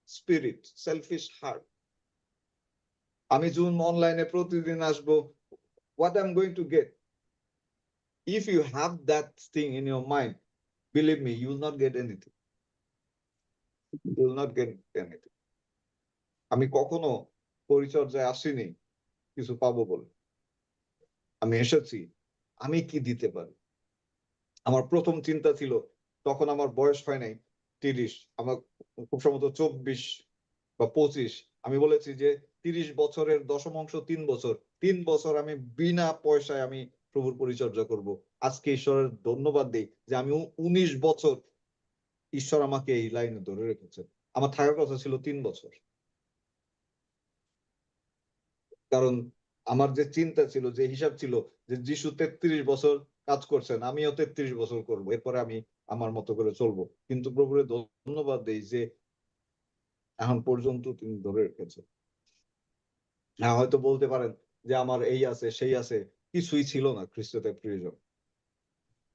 spirit, selfish heart. আমি জুম অনলাইনে প্রতিদিন আসবো, what I'm going to get? If you have that thing in your mind, believe me, you will not get anything. You will not get anything. আমি কখনো পরিচর্যায় আসিনি কিছু পাবো বলে। আমি এসেছি আমি কি দিতে পারি। আমার প্রথম চিন্তা ছিল, তখন আমার বয়স হয় নাই 30, আমার খুব সম্ভবত 24 বা 25। আমি বলেছি যে 30 বছরের দশম অংশ 3 বছর আমি বিনা পয়সায় আমি প্রভুর পরিচর্যা করব। আজকে ঈশ্বরের ধন্যবাদ দিই যে আমি 19 বছর ঈশ্বর আমাকে এই লাইনে ধরে রেখেছে। আমার থাকার কথা ছিল 3 বছর। কারণ আমার যে চিন্তা ছিল, যে হিসাব ছিল যে যিশু 33 বছর কাজ করছেন, আমিও 33 বছর করব, এরপরে আমি আমার মতো করে চলবো। কিন্তু প্রভুরে ধন্যবাদ দেই যে এখন পর্যন্ত তিনি ধরে রেখেছেন। হ্যাঁ, হয়তো বলতে পারেন যে আমার এই আছে সেই আছে, কিছুই ছিল না খ্রিস্টতে প্রিয়জন।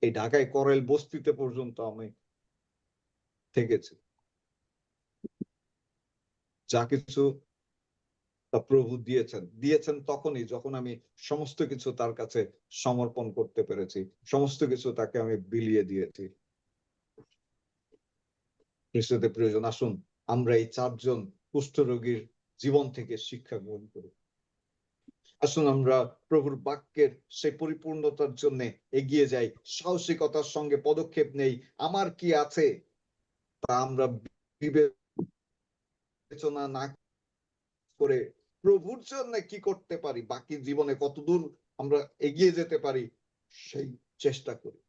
এই ঢাকায় করেল বস্তিতে পর্যন্ত আমি থেকেছি। যা কিছু প্রভু দিয়েছেন তখনই যখন আমি সমস্ত কিছু তার কাছে সমর্পণ করতে পেরেছি, সমস্ত কিছু তাকে আমি বিলিয়ে দিয়েছি। খ্রিস্টতে প্রিয়জন, আসুন আমরা এই 4 জন কুষ্ঠরোগীর জীবন থেকে শিক্ষা গ্রহণ করি। আসুন আমরা প্রভুর বাক্যের সেই পরিপূর্ণতার জন্য এগিয়ে যাই, সাহসিকতার সঙ্গে পদক্ষেপ নেই। আমার কি আছে তা আমরা বিবেচনা না করে প্রভুর জন্য কি করতে পারি, বাকি জীবনে কতদূর আমরা এগিয়ে যেতে পারি, সেই চেষ্টা করি,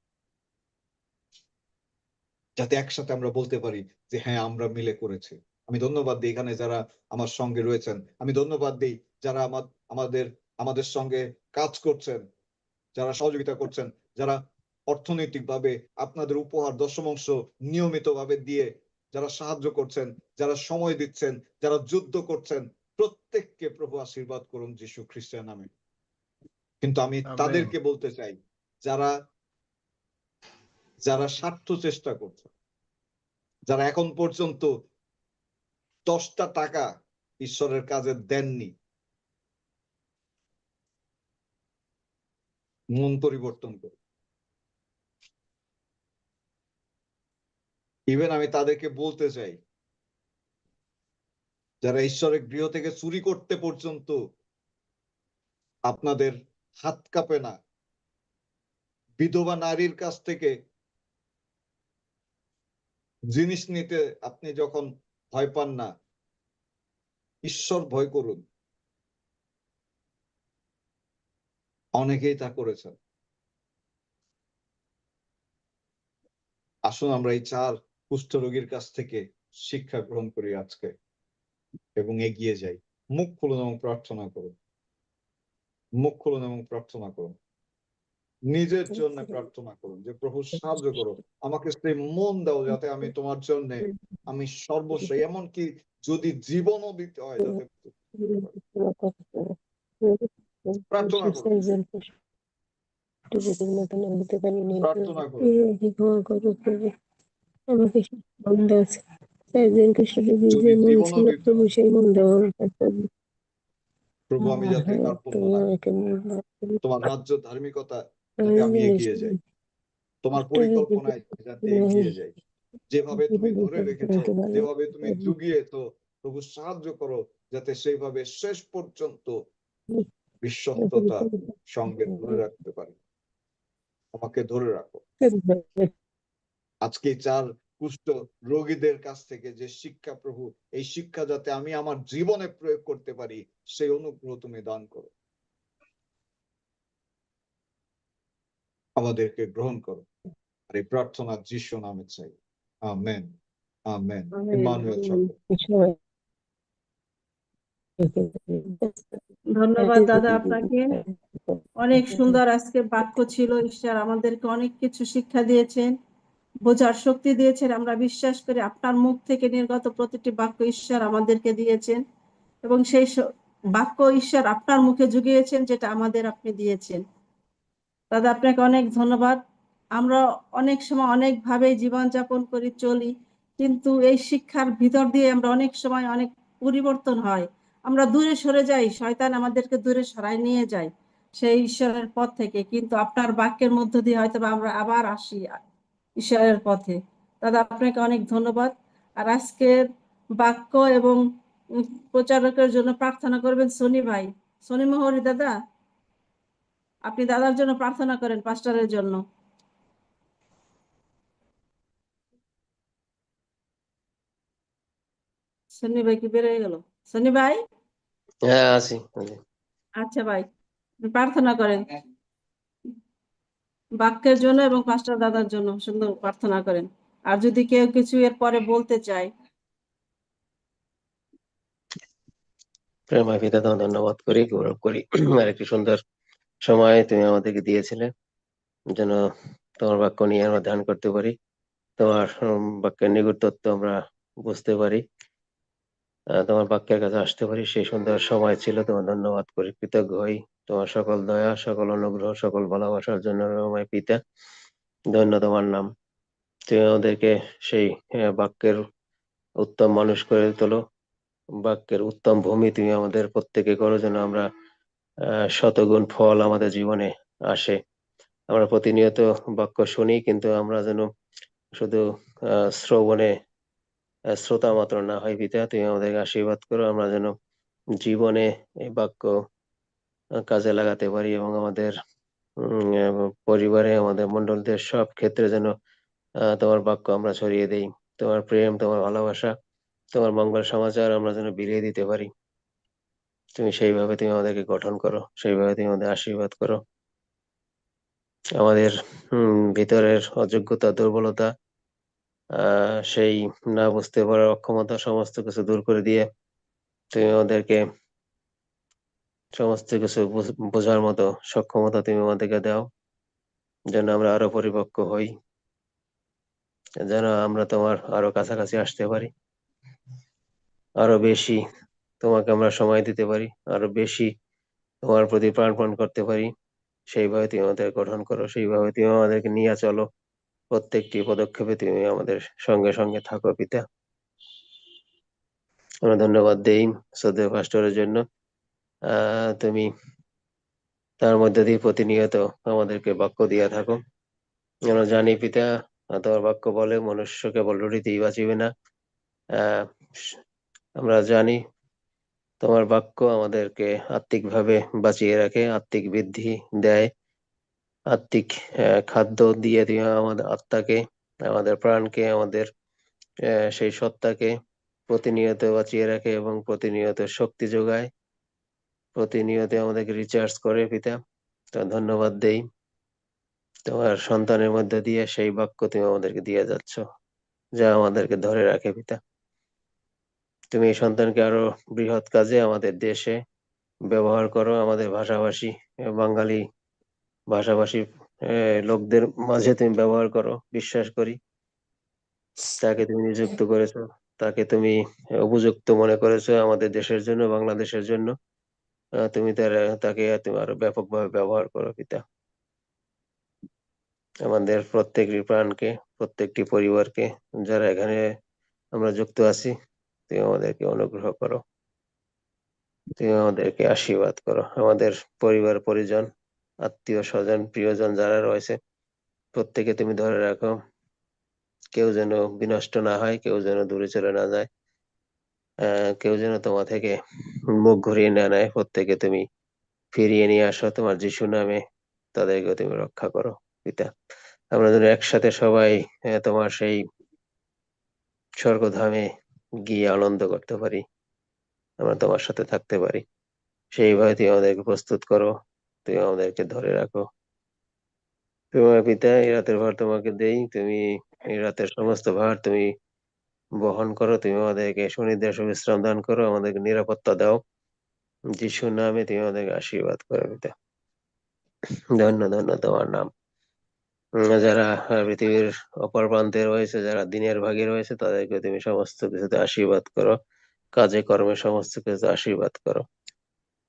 যাতে একসাথে আমরা বলতে পারি যে হ্যাঁ আমরা মিলে করেছি। আমি ধন্যবাদ দিই এখানে যারা আমার সঙ্গে রয়েছেন, আমি ধন্যবাদ দিই যারা আমাদের সঙ্গে কাজ করছেন, যারা সহযোগিতা করছেন, যারা অর্থনৈতিকভাবে আপনাদের উপহার দশমাংশ নিয়মিতভাবে দিয়ে যারা সাহায্য করছেন, যারা সময় দিচ্ছেন, যারা যুদ্ধ করছেন, প্রত্যেককে প্রভু আশীর্বাদ করুন যীশু খ্রিস্টের নামে। কিন্তু আমি তাদেরকে বলতে চাই যারা স্বার্থ চেষ্টা করছে, যারা এখন পর্যন্ত 10টা টাকা ঈশ্বরের কাজে দেননি, মন পরিবর্তন করে। ইভেন আমি তাদেরকে বলতে চাই, যারা ঈশ্বরের গৃহ থেকে চুরি করতে পর্যন্ত আপনাদের হাত কাঁপে না, বিধবা নারীর কাছ থেকে জিনিস নিতে আপনি যখন ভয় পান না, ঈশ্বর ভয় করুন। অনেকেই তা করেছেন। আসুন আমরা এই কুষ্ঠরোগীর কাছ থেকে শিক্ষা গ্রহণ করি আজকে এবং এগিয়ে যাই। মুখ খুলুন এবং প্রার্থনা করুন। মুখ খুলুন এবং প্রার্থনা করুন। নিজের জন্য প্রার্থনা করুন যে প্রভু সাহায্য করো, আমাকে সেই মন দাও যাতে আমি তোমার জন্য আমি সর্বস্ব, এমনকি যদি জীবনও দিতে হয় যাতে প্রার্থনা করুন। প্রার্থনা করুন। যদি জীবনও দিতে হয়, প্রভু আমি যাতে কার্পণ্য না করি, তোমার রাজ্য ধার্মিকতা যাতে আমি এগিয়ে যাই, তোমার পরিকল্পনায় যাতে এগিয়ে যাই, যেভাবে তুমি ধরে রেখেছো, যেভাবে তুমি জুগিয়েছো, প্রভু সাহায্য করো যাতে সেইভাবে শেষ পর্যন্ত বিশ্বস্ততা সঙ্গে ধরে রাখতে পারি। আমাকে ধরে রাখো। আজকে 4 কুষ্ঠ রোগীদের কাছ থেকে যে শিক্ষা, প্রভু এই শিক্ষা যাতে আমি আমার জীবনে প্রয়োগ করতে পারি, সেই অনুগ্রহ তুমি দান করো। আমাদেরকে গ্রহণ করো। আর এই প্রার্থনা যিশু নামে চাই। Amen, amen. ইম্মানুয়েল সকল। ধন্যবাদ দাদা আপনাকে। অনেক সুন্দর আজকে বাক্য ছিল। ঈশ্বর আমাদেরকে অনেক কিছু শিক্ষা দিয়েছেন, বোঝার শক্তি দিয়েছেন। আমরা বিশ্বাস করি আপনার মুখ থেকে নির্গত প্রতিটি বাক্য ঈশ্বর আমাদেরকে দিয়েছেন এবং সেই বাক্য ঈশ্বর আপনার মুখে জুগিয়েছেন, যেটা আমাদের আপনি দিয়েছেন। দাদা আপনাকে অনেক ধন্যবাদ। আমরা অনেক সময় অনেকভাবে জীবনযাপন করি, চলি, কিন্তু এই শিক্ষার ভিতর দিয়ে আমরা অনেক সময় অনেক পরিবর্তন হয়। আমরা দূরে সরে যাই, শয়তান আমাদেরকে দূরে সরায় নিয়ে যায় সেই ঈশ্বরের পথ থেকে, কিন্তু আপনার বাক্যের মধ্য দিয়ে হয়তো আমরা আবার আসি ঈশ্বরের পথে। দাদা আপনাকে অনেক ধন্যবাদ। আর আজকের বাক্য এবং প্রচারকের জন্য প্রার্থনা করবেন সনি ভাই, সনি মোহরি দাদা, আপনি দাদার জন্য প্রার্থনা করেন, পাস্টারের জন্য। সনি ভাই কি বেরিয়ে গেল? সনি ভাই, হ্যাঁ আছি। আচ্ছা ভাই, প্রার্থনা করেন বাক্যের জন্য এবং পাস্টার দাদার জন্য, সুন্দর প্রার্থনা করেন। আর যদি কেউ কিছু এর পরে বলতে চায়। প্রেমা পিতা তোমার ধন্যবাদ করি, গৌরব করি আর একটি সুন্দর সময় তুমি আমাদেরকে দিয়েছিলে যেন তোমার বাক্য নিয়ে আমরা ধ্যান করতে পারি, তোমার বাক্যের নিগুড় তত্ত্ব আমরা বুঝতে পারি, তোমার বাক্যের কাছে আসতে পারি। সেই সুন্দর সময় ছিল, তোমার ধন্যবাদ করি, কৃতজ্ঞ হই তোমার সকল দয়া, সকল অনুগ্রহ, সকল ভালোবাসার জন্য। রহময় পিতা, ধন্য তোমার নাম। তুমি আমাদেরকে সেই বাক্যের উত্তম মানুষ করে তোলো, বাক্যের উত্তম ভূমি তুমি আমাদের প্রত্যেকে করো যেন আমরা শতগুণ ফল আমাদের জীবনে আসে। আমরা প্রতিনিয়ত বাক্য শুনি, কিন্তু আমরা যেন শুধু শ্রবণে শ্রোতা মাত্র না হয়। পিতা তুমি আমাদেরকে আশীর্বাদ করো, আমরা যেন জীবনে এই বাক্য কাজে লাগাতে পারি এবং আমাদের পরিবারে, আমাদের মন্ডলদের সব ক্ষেত্রে যেন তোমার বাক্য আমরা ছড়িয়ে দেই। তোমার প্রেম, তোমার ভালোবাসা, তোমার মঙ্গল সমাচার আমরা যেন বিলিয়ে দিতে পারি। তুমি সেইভাবে তুমি আমাদেরকে গঠন করো, সেইভাবে তুমি আমাদের আশীর্বাদ করো। আমাদের ভিতরের অযোগ্যতা, দুর্বলতা, সেই না বুঝতে পারার অক্ষমতা সমস্ত কিছু দূর করে দিয়ে তুমি আমাদেরকে সমস্ত কিছু বোঝার মতো সক্ষমতা তুমি আমাদেরকে দাও, যেন আমরা আরো পরিপক্ক হই, যেন আমরা তোমার আরো কাছাকাছি আসতে পারি, আরো বেশি তোমাকে আমরা সময় দিতে পারি, আরো বেশি তোমার প্রতি প্রাণপণ করতে পারি। সেইভাবে তুমি আমাদের গঠন করো, সেইভাবে তুমি আমাদেরকে নিয়ে চলো। প্রত্যেকটি পদক্ষেপে তুমি আমাদের সঙ্গে সঙ্গে থাকো পিতা। আমরা ধন্যবাদ দেই শ্রদ্ধেয় পাস্টরের জন্য। তুমি তার মধ্যে দিয়ে প্রতিনিয়ত আমাদেরকে বাক্য দিয়ে থাকো। আমরা জানি পিতা, তোমার বাক্য বলে মনুষ্য কেবল রুটিতেই বাঁচিবে না। আমরা জানি তোমার বাক্য আমাদেরকে আত্মিকভাবে বাঁচিয়ে রাখে, আত্মিক বৃদ্ধি দেয়, আত্মিক খাদ্য দিয়ে দিয়ে আমাদের আত্মাকে, আমাদের প্রাণকে, আমাদের সেই সত্তাকে প্রতিনিয়ত বাঁচিয়ে রাখে এবং প্রতিনিয়ত শক্তি যোগায়, প্রতিনিয়ত আমাদেরকে রিচার্জ করে পিতা। তো ধন্যবাদ দেই, তোমার সন্তানের মধ্যে দিয়ে সেই বাক্য তুমি আমাদেরকে দিয়ে যাচ্ছ। যা আমাদেরকে ধরে রাখে পিতা। তুমি এই সন্তানকে আরো বৃহৎ কাজে আমাদের দেশে ব্যবহার করো, আমাদের ভাষাভাষী বাঙালি ভাষাভাষী লোকদের মাঝে তুমি ব্যবহার করো, বিশ্বাস করি। তাকে তুমি নিযুক্ত করেছো, তাকে তুমি উপযুক্ত মনে করেছো আমাদের দেশের জন্য, বাংলাদেশের জন্য। তুমি তাকে তুমি আরো ব্যাপকভাবে ব্যবহার করো পিতা। আমাদের প্রত্যেকটি প্রাণকে, প্রত্যেকটি পরিবারকে, যারা এখানে আমরা যুক্ত আছি, তুমি আমাদেরকে অনুগ্রহ করো, তুমি আমাদেরকে আশীর্বাদ করো। আমাদের পরিবার পরিজন, আত্মীয় স্বজন, প্রিয়জন যারা রয়েছে, প্রত্যেকে তুমি ধরে রাখো। কেউ যেন বিনষ্ট না হয়, কেউ যেন দূরে চলে না যায়, কেউ যেন তোমার থেকে মুখ ঘুরিয়ে না নেয়। প্রত্যেকে তুমি ফিরিয়ে নিয়ে আসো তোমার যিশু নামে, তাদেরকে তুমি রক্ষা করো পিতা। আমরা যেন একসাথে সবাই তোমার সেই স্বর্গধামে গিয়ে আনন্দ করতে পারি, আমরা তোমার সাথে থাকতে পারি। সেইভাবে তুমি আমাদেরকে প্রস্তুত করো, তুমি আমাদেরকে ধরে রাখো। তোমার পিতা, এই রাতের ভার তোমাকে দেই, তুমি এই রাতের সমস্ত ভার তুমি বহন করো। তুমি আমাদেরকে সুনির্দিষ্ট বিশ্রাম দান করো, আমাদেরকে নিরাপত্তা দাও। যিশুর নামে তুমি আমাদেরকে আশীর্বাদ করো পিতা। ধন্য ধন্য তোমার নাম। যারা পৃথিবীর অপর প্রান্তে রয়েছে, যারা দিনের ভাগে রয়েছে, তাদেরকে তুমি সমস্ত কিছুতে আশীর্বাদ করো, কাজে কর্মে সমস্ত কিছুতে আশীর্বাদ করো,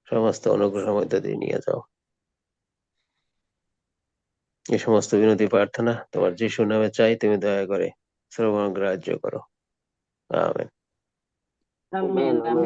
সমস্ত অনুগ্রহের মধ্যে দিয়ে নিয়ে যাও। এই সমস্ত বিনতি প্রার্থনা তোমার যিশু নামে চাই, তুমি দয়া করে শ্রবণ গ্রাহ্য করো। আমেন। Amen, amen.